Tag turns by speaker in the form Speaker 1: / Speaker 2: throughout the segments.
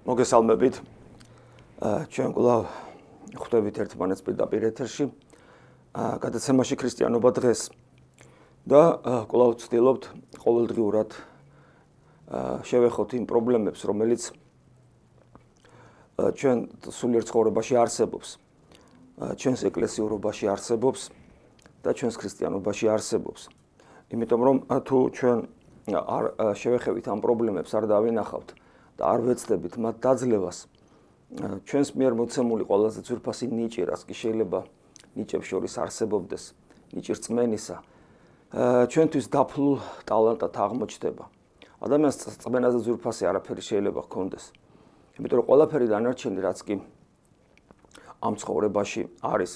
Speaker 1: მოგესალმებით. ჩვენ კვლავ ხვდებით ერთმანეთს პირდაპირ ეთერში. გადაცემაში ქრისტიანობა დღეს და კვლავ ვცდილობთ ყოველდღიურად შევეხოთ იმ პრობლემებს, რომელიც ჩვენ სულიერ ცხოვრებაში არსებობს, ჩვენს ეკლესიურობაში არსებობს და ჩვენს ქრისტიანობაში არსებობს. იმიტომ რომ თუ ჩვენ არ შევეხებით ამ პრობლემებს, არ დავინახავთ და არ ვეცდებით მათ დაძლევას, ჩვენს მიერ მოცემული ყველაზე ძვირფასი ნიჭი, რაც კი შეიძლება ნიჭებს შორის არსებობდეს, ნიჭი რწმენისა, ჩვენთვის დაფლულ ტალანტად აღმოჩნდება. ადამიანს რწმენაზე ძვირფასი არაფერი შეიძლება ჰქონდეს. იმიტომ რომ ყველაფერი დანარჩენი, რაც კი ამ ცხოვრებაში არის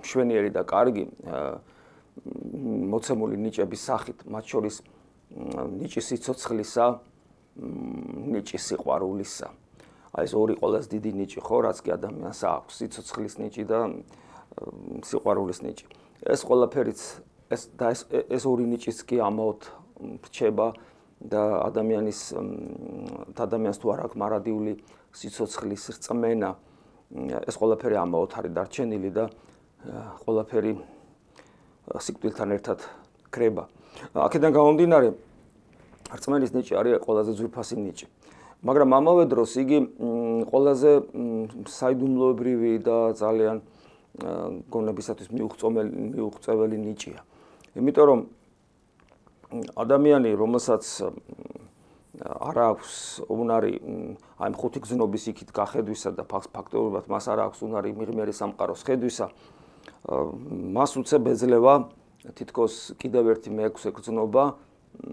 Speaker 1: მშვენიერი და კარგი, მოცემული ნიჭების სახით, მათ შორის ნიჭი სიცოცხლისა, ნიჭი სიყვარულისა. აი ეს ორი ყველაზე დიდი ნიჭი ხო, რაც კი ადამიანს აქვს, სიცოცხლის ნიჭი და სიყვარულის ნიჭი. ეს ყველაფერიც ეს ორი ნიჭიც კი ამაოდ რჩება და ადამიანს თუ არ აქვს მარადიული სიცოცხლის რწმენა, ეს ყველაფერი ამაოდ არის დარჩენილი და ყველაფერი სიკვდილთან ერთად ქრება. აქედან გამომდინარე, რწმენის ნიჭი არის ყველაზე ძვირფასი ნიჭი. მაგრამ ამავე დროს იგი ყველაზე საიდუმლოებრივი და ძალიან გონებისათვის მიუღწეველი ნიჭია. იმიტომ რომ ადამიანი, რომელსაც არ აქვს უნარი აი ხუთი გზნობის იქით გახედვისა და ფაქტობრივად მას არ აქვს უნარი მიღმიერი სამყაროს ხედვისა, მას უცებ ეძლევა თითქოს კიდევ ერთი მეექვსე გზნობა,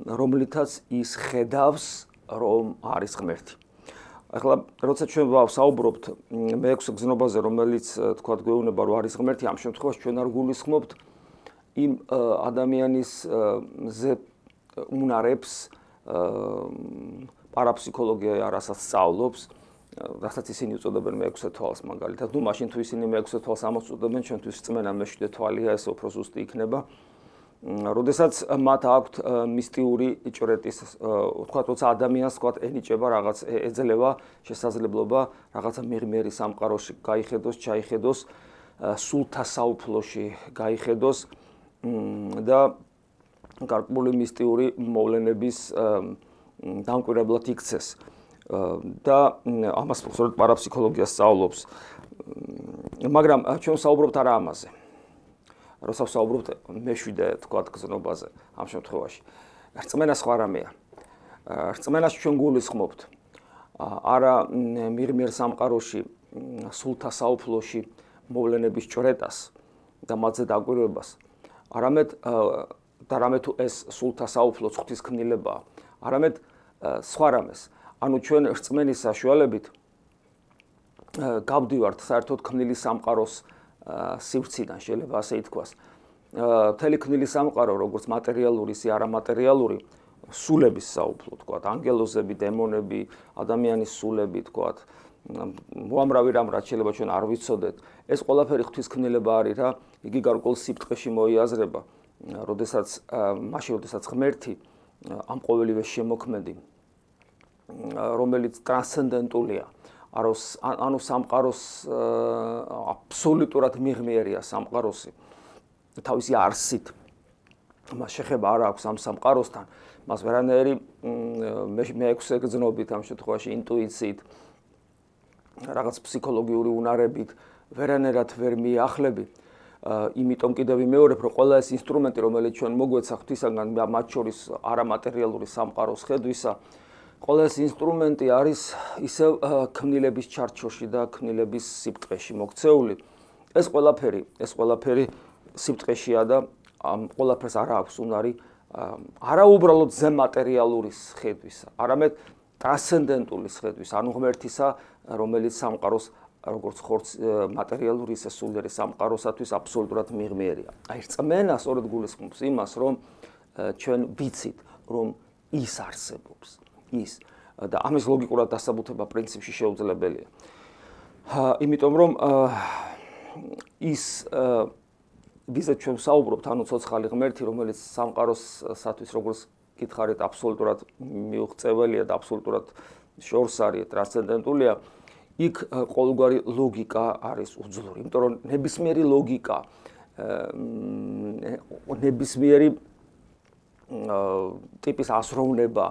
Speaker 1: რომლითაც ის ხედავს, რომ არის ღმერთი. ახლა როცა ჩვენ ვსაუბრობთ მეექვსე გზნობაზე, რომელიც თქვათ გვეუბნება, რომ არის ღმერთი, ამ შემთხვევაში ჩვენ არ გულისხმობთ იმ ადამიანის უნარებს, პარაფსიქოლოგია რასაც სწავლობს, რასაც ისინი უწოდებენ მეექვსე თვალს მაგალითად. ნუ მაშინ თუ ისინი მეექვსე თვალს ამას უწოდებენ, ჩვენთვის რწმენა მეშვიდე თვალია, ეს უფრო ზუსტი იქნება. როდესაც მათ აქვთ მისტიური ჭრეტის, თქვათ, როცა ადამიანს თქვათ ენიჭება რაღაც, ეძლევა შესაძლებლობა რაღაცა მიღმიერი სამყაროში გაიხედოს, ჩაიხედოს, სულთა საუფლოში გაიხედოს და გარკვეული მისტიური მოვლენების დამკვირვებლად იქცეს. და ამას სწორედ პარაფსიქოლოგია სწავლობს. მაგრამ ჩვენ ვსაუბრობთ არა ამაზე. როცა ვსაუბრობთ მეშვიდე თქვათ გზნობაზე ამ შემთხვევაში. რწმენა სხვა რამეა. რწმენას ჩვენ გულისხმობთ არა მიღმიერ სამყაროში, სულთა საუფლოში მოვლენების ჭრეტას და მათზე დაკვირვებას, არამედ თუ ეს სულთა საუფლო ღვთისქმნილებაა, არამედ სხვა რამეს. ანუ ჩვენ რწმენის საშუალებით გავდივართ საერთოდ ქმნილი სამყაროს სივრციდან, შეიძლება ასე ითქვას. მთელი ქმნილი სამყარო, როგორც მატერიალური, ისე არამატერიალური, სულების საუფლო, თქვათ, ანგელოზები, დემონები, ადამიანის სულები, თქვათ, უამრავი რამ, რაც შეიძლება ჩვენ არ ვიცოდეთ. ეს ყველაფერი ღვთისქმნილება არის რა, იგი გარკვეულ სიფტყეში მოიაზრება, როდესაც ღმერთი ამ ყოველივეს შემოქმედი, რომელიც ტრანსცენდენტულია, ანუ სამყაროს აბსოლუტურად მიღმიერია სამყაროსი თავისი არსით. მას შეხება არ აქვს ამ სამყაროსთან, მას ვერანაირი მეექვსე გზნობით, ამ შემთხვევაში ინტუიციით, რაღაც ფსიქოლოგიური უნარებით ვერანაირად ვერ მიახლები. იმიტომ კიდევ ვიმეორებ, რომ ყველა ეს ინსტრუმენტი, რომელიც ჩვენ მოგვეცა ღვთისაგან, მათ შორის არამატერიალური სამყაროს ხედვისა, ყველა ეს ინსტრუმენტი არის ისევ ქმნილების ჩარჩოში და ქმნილების სიფტყეში მოქცეული. ეს ყველაფერი სიფტყეშია და ამ ყველაფერს არ აქვს უნარი არა უბრალოდ ზემატერიალურის ხედვისა, არამედ ტრანსცენდენტული ხედვისა, ანუ ღმერთისა, რომელიც სამყაროს როგორც ხორცს მატერიალური, ისე სულიერი სამყაროსათვის აბსოლუტურად მიღმიერია. აი რწმენა სწორედ გულისხმობს იმას, რომ ჩვენ ვიცით, რომ ის არსებობს. და ამის ლოგიკურად დასაბუთება პრინციპში შეუძლებელია. იმიტომ რომ ის ვიზეთ ჩვენ ვსაუბრობთ, ანუ ცოცხალი ღმერთი, რომელიც სამყაროსათვის როგორც გითხარით, აბსოლუტურად მიუღწეველია და აბსოლუტურად შორს არის ტრანსცენდენტულია, იქ ყოველგვარი ლოგიკა არის უძლური, იმიტომ რომ ნებისმიერი ლოგიკა, ნებისმიერი ტიპის ასრულება,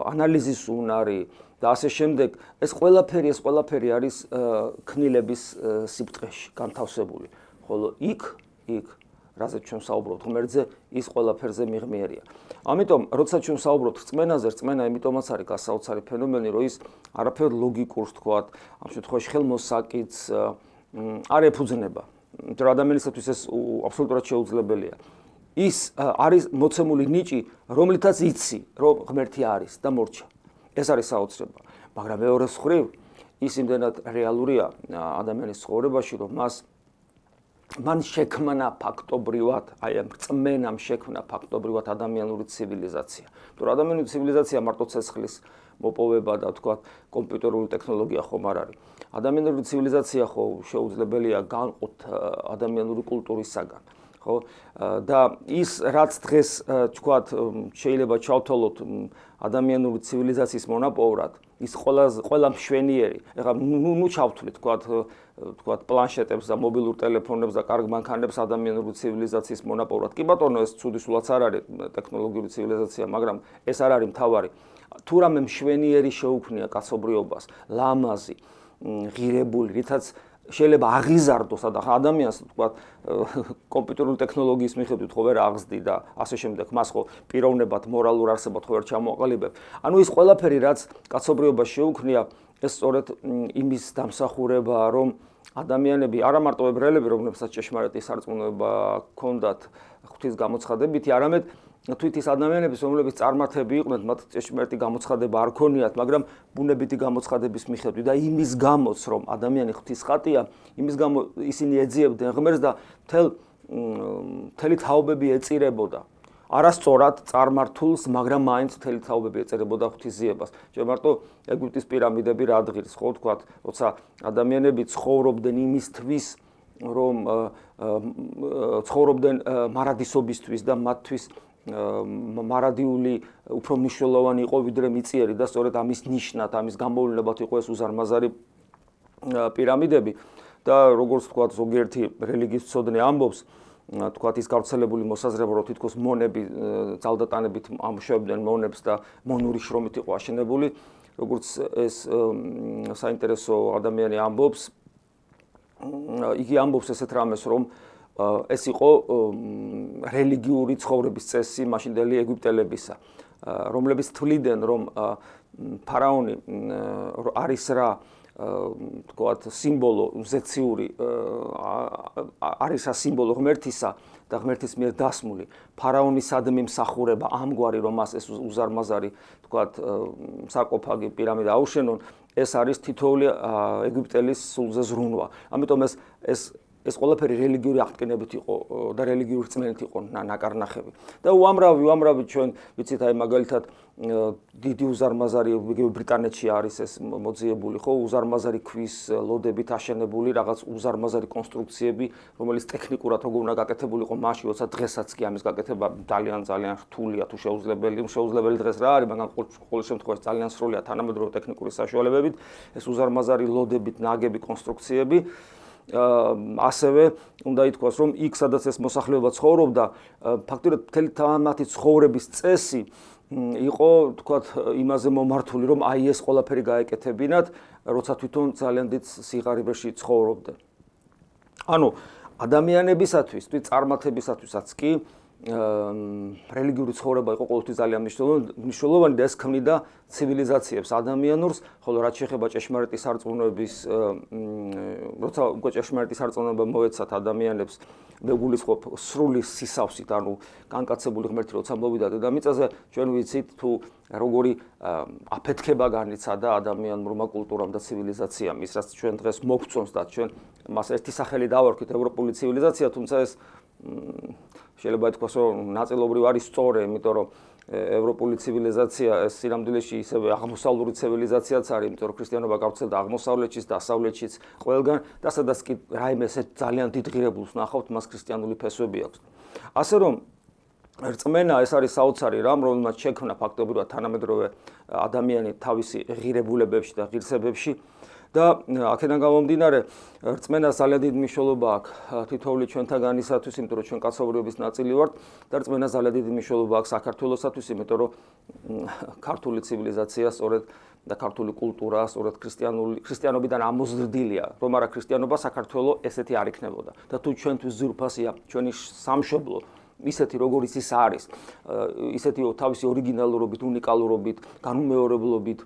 Speaker 1: ანალიზის უნარი და ასე შემდეგ, ეს ყველაფერი არის ქნილების სიბრტყეში განთავსებული. ხოლო იქ რაზეც ჩვენ საუბრობთ ღმერთზე, ის ყველაფერზე მიღმიერია. ამიტომ, როცა ჩვენ საუბრობთ რწმენაზე, რწმენა იმიტომაც არის გასაოცარი ფენომენი, რომ ის არაფერ ლოგიკურს თქვათ, ამ შემთხვევაში ხელმოსაკიდს არ ეფუძნება. იმიტომ რომ ადამიანისათვის ეს აბსოლუტურად შეუძლებელია. ის არის მოცემული ნიჭი, რომლითაც იცი, რომ ღმერთი არის და მორჩა. ეს არის საოცრება. მაგრამ მეორე მხრივ, ის იმდენად რეალურია ადამიანის ცხოვრებაში, რომ მან შექმნა ფაქტობრივად, აი ამ რწმენამ შექმნა ფაქტობრივად ადამიანური ცივილიზაცია. თუ ადამიანური ცივილიზაცია მარტო ცეცხლის მოპოვება და თქვა კომპიუტერული ტექნოლოგია ხომ არ არის. ადამიანური ცივილიზაცია ხო შეუძლებელია განყოთ ადამიანური კულტურისაგან. ხო? და ის რაც დღეს თქვა შეიძლება ჩავთვალოთ ადამიანური ცივილიზაციის მონაპოვრად, ის ყველა მშვენიერი. ეხლა ნუ ჩავთვლით თქვა პლანშეტებს და მობილურ ტელეფონებს და კარგ მანქანებს ადამიანური ცივილიზაციის მონაპოვრად. კი ბატონო, ეს ცუდი სულაც არ არის ტექნოლოგიური ცივილიზაცია, მაგრამ ეს არ არის მთავარი. თუ რამე მშვენიერი შეუქმნია კაცობრიობას, ლამაზი, ღირებული, რითაც შეიძლება აღიზარდოს ადამიანს, თქვა კომპიუტერული ტექნოლოგიის მიხედვით ხო ვერ აღზრდი და ასე შემდეგ, მას ხო პიროვნებად, მორალურ არსებად ხო ვერ ჩამოაყალიბებ. ანუ ის ყველაფერი, რაც კაცობრიობას შეუქმნია, ეს სწორედ იმის დამსახურებაა, რომ ადამიანები, არა მარტო ებრაელები, რომლებსაც ჭეშმარიტი სარწმუნოება ჰქონდათ ღვთის გამოცხადებითი, არამედ თვით ის ადამიანების, რომლებიც წარმართები იყვნენ, მათ ჭეშმარიტი გამოცხადება არ ქონიათ, მაგრამ ბუნებითი გამოცხადების მიხედვით და იმის გამოც, რომ ადამიანი ღვთის ხატია, იმის გამო ისინი ეძიებდნენ ღმერთს და მთელი თაობები ეწირებოდა. არასწორად წარმართულს, მაგრამ მაინც მთელი თაობები ეწირებოდა ღვთისძიებას. ჯერ მარტო ეგვიპტის პირამიდები რა დღის, ხო თქვათ, როცა ადამიანები ცხოვრობდნენ იმისთვის, რომ ცხოვრობდნენ მარადისობისთვის და მათთვის მარადიული უფრო მნიშვნელოვანი იყო ვიდრე მიწიერი და სწორედ ამის ნიშნად, ამის გამოვლენად იყო ეს უზარმაზარი პირამიდები და როგორც თქვათ ზოგიერთი რელიგიის მცოდნე ამბობს, თქვათ ის გავრცელებული მოსაზრება, რომ თითქოს მონები ძალდატანებით ამუშავებდნენ მონებს და მონური შრომით იყო აშენებული, როგორც ეს საინტერესო ადამიანი ამბობს, იგი ამბობს ესეთ რამეს, რომ ეს იყო რელიგიური ცხოვრების წესი მაშინდელი ეგვიპტელებისა, რომლებიც თვლიდნენ, რომ ფარაონი არის რა თქვათ სიმბოლო მზეციური არის რა სიმბოლო ღმერთისა და ღმერთის მიერ დასმული ფარაონისადმი მსახურება ამგვარი, რომ მას ეს უზარმაზარი თქვათ სარკოფაგი პირამიდა აუშენონ, ეს არის თითოეული ეგვიპტელის სულზე ზრუნვა. ამიტომ ეს ყველაფერი რელიგიური აღდგენებით იყო და რელიგიური რწმენით იყო ნაკარნახები. და უამრავი ჩვენ ვიცით, აი მაგალითად დიდი უზარმაზარი ბრიტანეთში არის ეს მოძიებული, ხო, უზარმაზარი ქვის ლოდებით აშენებული რაღაც უზარმაზარი კონსტრუქციები, რომელიც ტექნიკურად როგორ უნდა გაკეთებულიყო მაშინ, როცა დღესაც კი ამის გაკეთება ძალიან რთულია თუ შეუძლებელი დღეს რა არის, მაგრამ ყოველ შემთხვევაში ძალიან სრულია თანამედროვე ტექნიკური საშუალებებით, ეს უზარმაზარი ლოდებით ნაგები კონსტრუქციები ასევე უნდა ითქვას, რომ იქ სადაც ეს მოსახლეობა ცხოვრობდა, ფაქტობრივად მთელი მათი ცხოვრების წესი იყო, თქვათ, იმაზე მომართული, რომ აი ეს ყველაფერი გაეკეთებინათ, როცა თვითონ ძალიან დიდ სიღარიბეში ცხოვრობდნენ. ანუ ადამიანებისათვის, წარმართებისათვისაც კი რელიგიური ცხოვრება იყო ყოველთვის ძალიან მნიშვნელოვანი და ეს ქმნიდა ცივილიზაციებს ადამიანურს, ხოლო რაც შეეხება ჭეშმარიტი სარწმუნოების, როცა უკვე ჭეშმარიტი სარწმუნოება მოეცათ ადამიანებს, მეგულისხმობ სრული სისავსით, ანუ განკაცებული ღმერთი როცა მოვიდა დედამიწაზე, ჩვენ ვიცით თუ როგორი აფეთქება განიცადა ადამიანურმა კულტურამ და ცივილიზაციამ, ის რაც ჩვენ დღეს მოგწონს და ჩვენ მას ერთი სახელი დავარქვით ევროპული ცივილიზაცია, თუმცა ეს შეიძლება ითქვას, რომ ნაწილობრივ არის სწორი, იმიტომ რომ ევროპული ცივილიზაცია ეს სინამდვილეში ისევე აღმოსავლური ცივილიზაციაც არის, იმიტომ რომ ქრისტიანობა გავრცელდა აღმოსავლეთშიც, დასავლეთშიც, ყველგან და სადაც კი რაიმე ესეთ ძალიან დიდ ღირებულს ნახავთ, მას ქრისტიანული ფესვები აქვს. ასე რომ რწმენა ეს არის საოცარი რამ, რომელმაც შექმნა ფაქტობრივად თანამედროვე ადამიანი თავისი ღირებულებებში და ღირსებებში და აქედან გამომდინარე რწმენას ძალიან დიდი მნიშვნელობა აქვს თითოეული ჩვენთაგანისათვის, იმიტომ რომ ჩვენ კაცობრიობის ნაწილი ვართ და რწმენას ძალიან დიდი მნიშვნელობა აქვს საქართველოსათვის, იმიტომ რომ ქართული ცივილიზაცია სწორედ და ქართული კულტურა სწორედ ქრისტიანობიდან ამოზრდილია, რომ არა ქრისტიანობა საქართველო ესეთი არ იქნებოდა და თუ ჩვენთვის ძვირფასია ჩვენი სამშობლო ისეთი როგორიც ის არის, ისეთი თავისი ორიგინალურობით, უნიკალურობით, განუმეორებლობით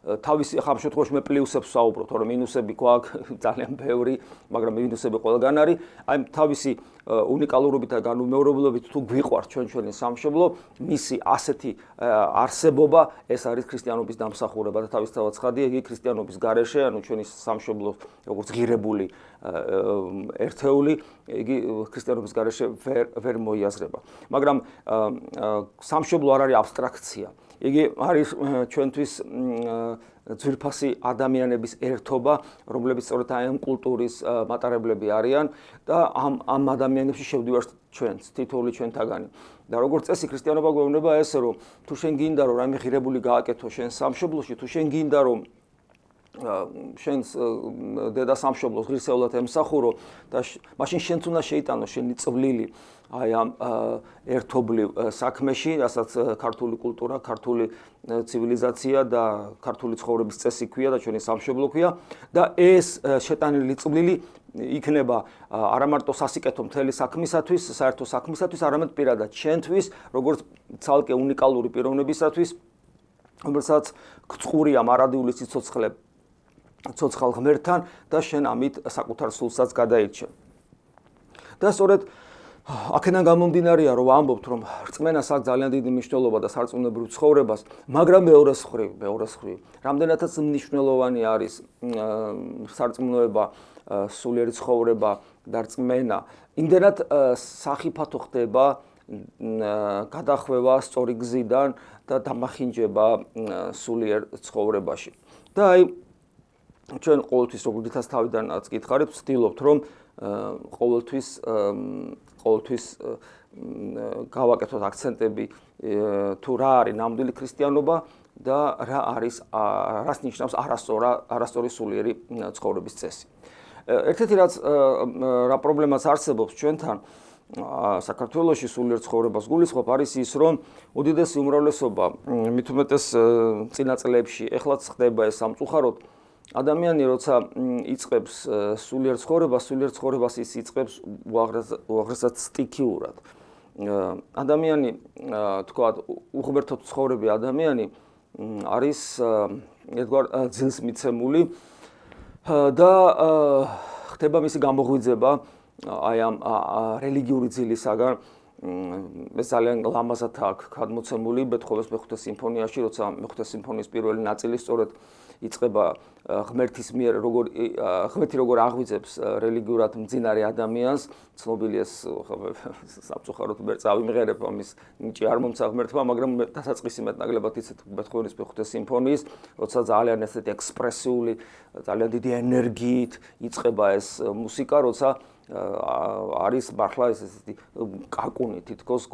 Speaker 1: თავისი ახლა ამ შემთხვევაში მე პლუსებს ვსაუბრობ, თორემ მინუსები გვაქვს ძალიან ბევრი, მაგრამ მინუსები ყველგან არის. აი თავისი უნიკალურობით და განუმეორებლობით თუ გვიყვართ ჩვენი სამშობლო, მისი ასეთი არსებობა ეს არის ქრისტიანობის დამსახურება და თავისთავად ცხადია, იგი ქრისტიანობის გარეშე, ანუ ჩვენი სამშობლო როგორც ღირებული ერთეული, იგი ქრისტიანობის გარეშე ვერ მოიაზრება. მაგრამ სამშობლო არ არის აბსტრაქცია. იგი არის ჩვენთვის ძვირფასი ადამიანების ერთობა, რომლებიც სწორედ ამ კულტურის მატარებლები არიან და ამ ადამიანებში შევდივართ ჩვენც, თითოეული ჩვენთაგანი. და როგორც წესი ქრისტიანობა გვეუბნება ესე, რომ თუ შენ გინდა რომ რაიმე ღირებული გააკეთო შენ სამშობლოში, თუ შენ გინდა რომ შენს დედა სამშობლოს ღირსეულად ემსახურო და მაშინ შენც უნდა შეიტანო შენი წვლილი აი ამ ერთობლივ საქმეში, რასაც ქართული კულტურა, ქართული ცივილიზაცია და ქართული ცხოვრების წესი ქვია და ჩვენი სამშობლო ქვია და ეს შეტანილი წვლილი იქნება არა მარტო სასიკეთო მთელი საქმისათვის, საერთო საქმისათვის, არამედ პირადად ჩვენთვის, როგორც ცალკე უნიკალური პიროვნებისათვის, რომელსაც გწყურია მარადიული სიცოცხლე ცოცხალ ღმერთთან და შენ ამით საკუთარ სულსაც გადაირჩევ. და სწორედ აქედან გამომდინარეა, რომ ვამბობთ, რომ რწმენას აქვს ძალიან დიდი მნიშვნელობა და სარწმუნოებრივ ცხოვრებას, მაგრამ მეორეს მხრივ, რამდენადაც მნიშვნელოვანი არის სარწმუნოება, სულიერი ცხოვრება და რწმენა, იმდენად სახიფათო ხდება გადახვევა სწორი გზიდან და დამახინჯება სულიერ ცხოვრებაში. და აი ჩვენ ყოველთვის როგორიც თავიდანაც გითხარით, ვცდილობთ, რომ ყოველთვის გავაკეთოთ აქცენტები თუ რა არის ნამდვილი ქრისტიანობა და რას ნიშნავს არასწორი სულიერი ცხოვრების წესი. ერთ-ერთი რა პრობლემაც არსებობს ჩვენთან საქართველოში სულიერ ცხოვრებას გულისხმობ არის ის, რომ უდიდესი უმრავლესობა, მით უმეტეს წინა წლებში, ეხლაც ხდება ეს სამწუხაროდ, ადამიანი როცა იწყებს სულიერ ცხოვრებას ის იწყებს უაღრესად სტიქიურად. ადამიანი, თქვათ, უღბერთოდ ცხოვრები ადამიანი არის ერთგვარ ძილს მიცემული და ხდება მისი გამოღვიძება აი ამ რელიგიური ძილისაგან. ეს ძალიან ლამაზად აქვს გადმოცემული ბეთჰოვენის მეხუთე სიმფონიაში, როცა მეხუთე სიმფონიის პირველი ნაწილი სწორედ იწყება ღმერთის მიერ ღმერთი როგორ აღვიძებს რელიგიურად მძინარე ადამიანს, ცნობილი ეს სამწუხაროდ ვერ წავიმღერებ ამის ნიჭი არ მომცა ღმერთმა, მაგრამ დასაწყისი მეტნაკლებად იცით ბეთჰოვენის მეხუთე სიმფონიის, როცა ძალიან ესეთი ექსპრესიული, ძალიან დიდი ენერგიით იწყება ეს მუსიკა, როცა არის მართლა ესეთი კაკუნი თითქოს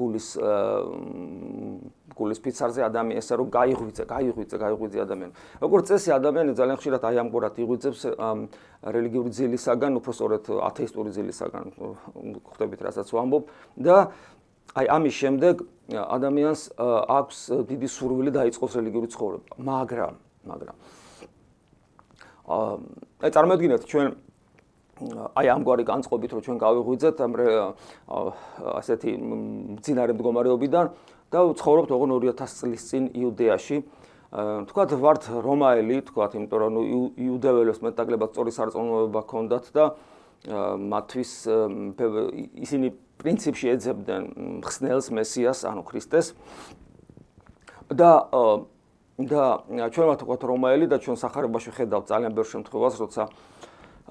Speaker 1: გულის ფიცარზე ადამიანს რომ გაიღვიძე ადამიანი. როგორც წესი ადამიანი ძალიან ხშირად აი ამგვარად იღვიძებს რელიგიური ძილისაგან, უფრო სწორედ ათეისტური ძილისაგან ხვდებით რასაც ვამბობ და აი ამის შემდეგ ადამიანს აქვს დიდი სურვილი დაიწყოს რელიგიური ცხოვრება. მაგრამ აი წარმოიდგინეთ ჩვენ აი ამგვარი განწყობით რომ ჩვენ გავიღვიძეთ ასეთი მძინარე მდგომარეობიდან და ვცხოვრობთ ოღონ 2000 წლის წინ იუდეაში. თქვათ ვართ რომაელი, თქვათ, იმიტომ რომ იუდეველებს მეტნაკლებად სწორი სარწმუნოება ჰქონდათ და მათთვის ისინი პრინციპში ეძებდნენ მხსნელს, მესიას, ანუ ქრისტეს. და ჩვენ ვართ თქვათ რომაელი და ჩვენ სახარებაში ხედავთ ძალიან ბევრ შემთხვევას, როცა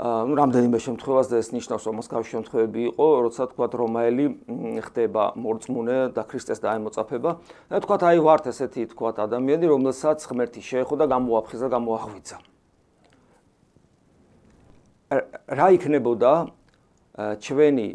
Speaker 1: რამდენიმე შემთხვევას და ეს ნიშნავს, რომ მოსკოვში შემთხვევები იყო, როცა თქვათ რომაელი ხდება მორწმუნე და ქრისტეს დაემოწაფება. და თქვათ აი ვართ ესეთი თქვათ ადამიანი, რომელსაც ღმერთი შეეხო და გამოაფხიზა, გამოაღვიძა. რა იქნებოდა ჩვენი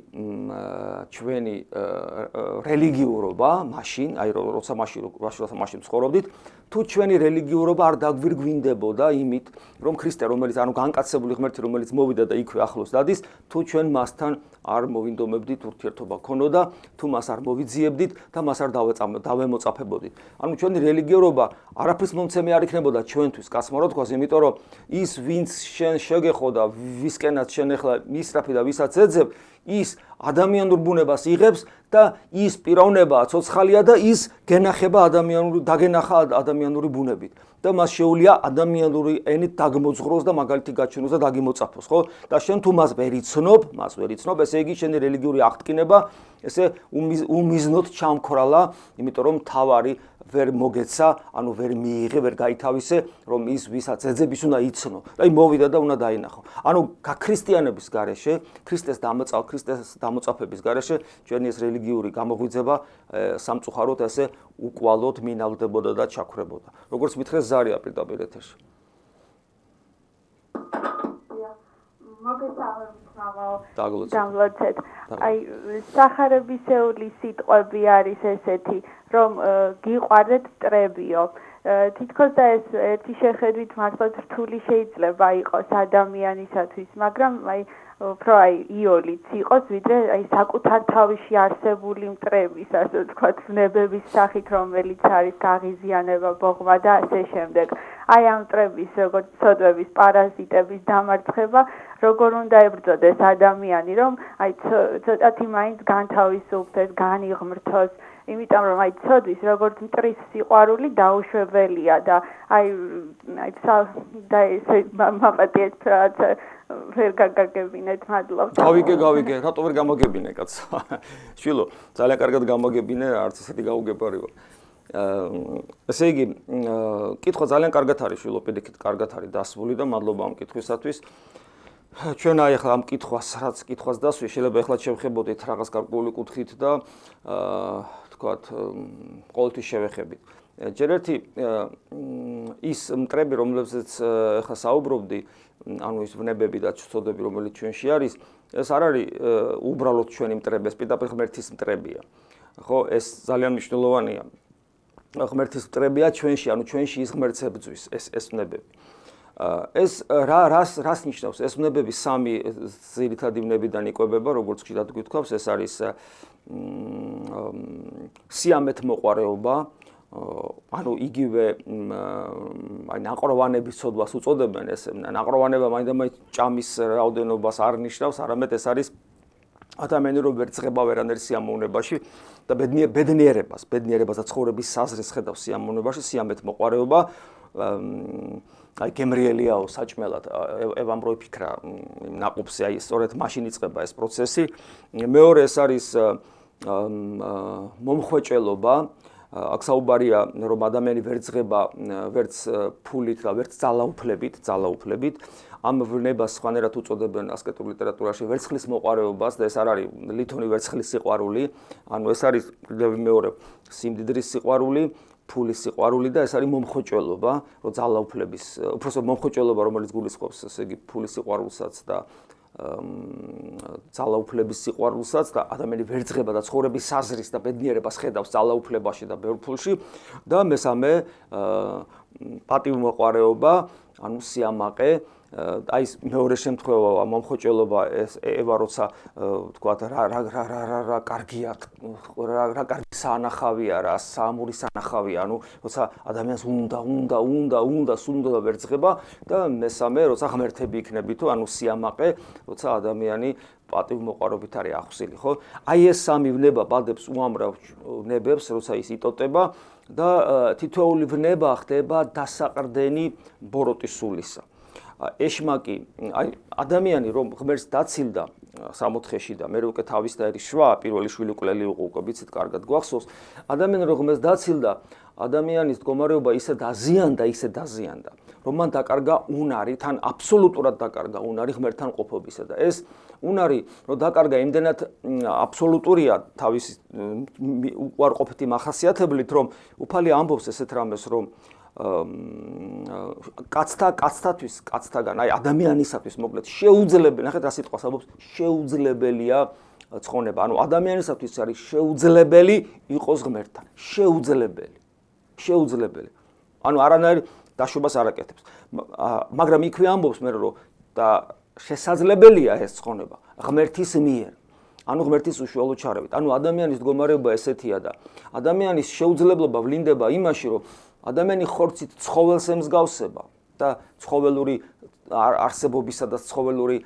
Speaker 1: რელიგიურობა მაშინ, აი როცა მაშინ ცხოვრობდით, თუ ჩვენი რელიგიურობა არ დაგვირგვინდებოდა იმით, რომ ქრისტე, რომელიც ანუ განკაცებული ღმერთი, რომელიც მოვიდა და იქვე ახლოს დადის, თუ ჩვენ მასთან არ მოვინდომებდით ურთიერთობა ქონოდა, თუ მას არ მოვიძიებდით და მას არ დავემოწაფებოდით. ანუ ჩვენი რელიგიურობა არაფრის მომცემი არ იქნებოდა ჩვენთვის, კაცმარო თქვას, იმიტომ რომ ის ვინც შენ შეგეხო და ვისკენაც შენ ახლა მისრაფი და ვისაც ეძებ, ის ადამიანურ ბუნებას იღებს და ის პიროვნებაა ცოცხალია და ის გენახება დაგენახა ადამიანური ბუნებით და მას შეუძლია ადამიანური ენით დაგმოძღროს და მაგალითი გაჩვენოს და დაგიმოწაფოს, ხო? და შენ თუ მას ვერ იცნობ, ესე იგი შენი რელიგიური აღტკინება ესე უმიზნოდ ჩამქრალა, იმიტომ რომ თავარი ვერ მოგეცა, ანუ ვერ მიიღე, ვერ გაითავისე, რომ ის ვისაც ეძებს უნდა იცნო. და აი მოვიდა და უნდა დაინახო. ანუ ქრისტიანების გარეშე, ქრისტეს დამოწაფების გარეშე, ჩვენი ეს რელიგიური გამოღვიძება სამწუხაროდ ესე უკვალოდ მინავდებოდა და ჩაქრებოდა. როგორც მითხრეს ზარია პირდაპირ ეთერში.
Speaker 2: დამლოცეთ. აი სახარებისეული სიტყვები არის ესეთი, რომ გიყვარდეთ მტრებიო. თითქოს და ეს ერთი შეხედვით მართლაც რთული შეიძლება იყოს ადამიანისათვის, მაგრამ აი უფრო აი იოლიც იყოს, ვიდრე აი საკუთარ თავში არსებული მტრების, ასე ვთქვათ, ვნებების სახით, რომელიც არის გაღიზიანება, ბოღმა და ასე შემდეგ. აი ამ მტრების, როგორც ცოდვების, პარაზიტების დამარცხება, როგორ უნდა ებრძოდეს ადამიანი, რომ აი ცოტათი მაინც განთავისუფლდეს, განიღმრთოს, იმიტომ რომ აი ცოდვის როგორც მტრის სიყვარული დაუშვებელია და აი ესე მამატიეთ რაც ვერ გაგაგებინეთ, მადლობთ.
Speaker 1: გავიგე, რატო ვერ გამოგებინე კაცო? შვილო, ძალიან კარგად გამოგებინე, არც ესეთი გაუგებარი ვარ. ესე იგი, კითხვა ძალიან კარგად არის, შვილო, პირიქით კარგად არის დასმული და მადლობა ამ კითხვისათვის. ჩვენ აი ახლა ამ კითხვას დასვი, შეიძლება ახლა შევხებოდით რაღაც გარკვეული კუთხით და თქვათ, ყოველთვის შევეხებით. ჯერ ერთი ის მტრები, რომლებზეც ახლა საუბრობდი, ანუ ის ვნებები და ცოდვები, რომელიც ჩვენში არის, ეს არ არის უბრალოდ ჩვენი მტრები, ეს პირდაპირ ღმერთის მტრებია. ხო, ეს ძალიან მნიშვნელოვანია. ღმერთის მტრებია ჩვენში, ანუ ჩვენში ის ღმერთს ებრძვის, ეს ვნებები. ეს რას ნიშნავს? ეს ვნებები სამი ძირითადი ვნებიდან იკვებება, როგორც ხშირად გვითქვავს, ეს არის სიამეთმოყვარეობა, ანუ იგივე აი ნაყროვანების ცოდვას უწოდებენ, ეს ნაყროვანება მაინდამაინც ჭამის რაოდენობას არ ნიშნავს, არამედ ეს არის ადამიანი რომ ვერ წღება ვერანაირ სიამოვნებაში და ბედნიერებას და ცხოვრების საზრეს ხედავს სიამოვნებაში, სიამეთმოყვარეობა აი გემრიელიაო საჭმელად ევამ რო იფიქრა ნაყოფზე, აი სწორედ მაშინ იწყება ეს პროცესი. მეორე ეს არის მომხვეჭელობა. აქ საუბარია რომ ადამიანი ვერ წღება ვერც ფულით და ვერც ძალაუფლებით. ამ ვნებას სხვანაირად უწოდებენ ასკეტურ ლიტერატურაში ვერცხლის მოყვარეობას და ეს არ არის ლითონი ვერცხლის სიყვარული, ანუ ეს არის მეორე სიმდიდრის სიყვარული, ფულის სიყვარული და ეს არის მომხვეჭელობა, რომ ძალაუფლების, უბრალოდ მომხვეჭელობა, რომელიც გულისხმობს, ესე იგი ფულის სიყვარულსაც და ძალაუფლების სიყვარულსაც და ადამიანი ვერ წღება და ცხოვრების საზრის და ბედნიერებას ხედავს ძალაუფლებაში და ბევრ ფულში და მესამე პატივმოყვარეობა, ანუ სიამაყე. აი ეს მეორე შემთხვევა მომხოჭელობა ევა როცა ვთქვათ რა კარგია რა კარგი სანახავია რა საამური სანახავია ანუ როცა ადამიანს უნდა სუნდა ვერ წღება და მესამე როცა ღმერთები იქნებითო ანუ სიამაყე როცა ადამიანი პატივმოყვარეობით არის ახსილი ხო აი ეს სამი ვნება ბადებს უამრავ ვნებებს როცა ის იტოტება და თითოეული ვნება ხდება დასაყრდენი ბოროტის სულისა ეშმაკი აი ადამიანი რომ ღმერთს დაცილდა 60-ში და მე უკვე თავის და ერი შვა პირველი შვილი უკლელი იყო უკვე ვიცით კარგად გვახსოვს ადამიანი რომ ღმერთს დაცილდა ადამიანის მდგომარეობა ისე დაზიანდა რომ მან დაკარგა უნარი თან აბსოლუტურად დაკარგა უნარი ღმერთთან ყოფობისა და ეს უნარი რომ დაკარგა იმდენად აბსოლუტურია თავის უარყოფითი მახასიათებლით რომ უფალი ამბობს ესეთ რამეს რომ კაცთაგან, აი ადამიანისათვის მოკლედ შეუძლებელი, ნახეთ რა სიტყვას ამბობს, შეუძლებელია ცხონება. ანუ ადამიანისათვის არის შეუძლებელი იყოს ღმერთთან. შეუძლებელი. ანუ არანაირ დაშვებას არ აკეთებს. მაგრამ იქვე ამბობს მე რომ და შესაძლებელია ეს ცხონება ღმერთის მიერ. ანუ ღმერთის უშუალო ჩარევით. ანუ ადამიანის მდგომარეობა ესეთია და ადამიანის შეუძლებლობა ვლინდება იმაში, რომ ადამიანი ხორცით ცხოველს ემსგავსება და ცხოველური არსებობისა და ცხოველური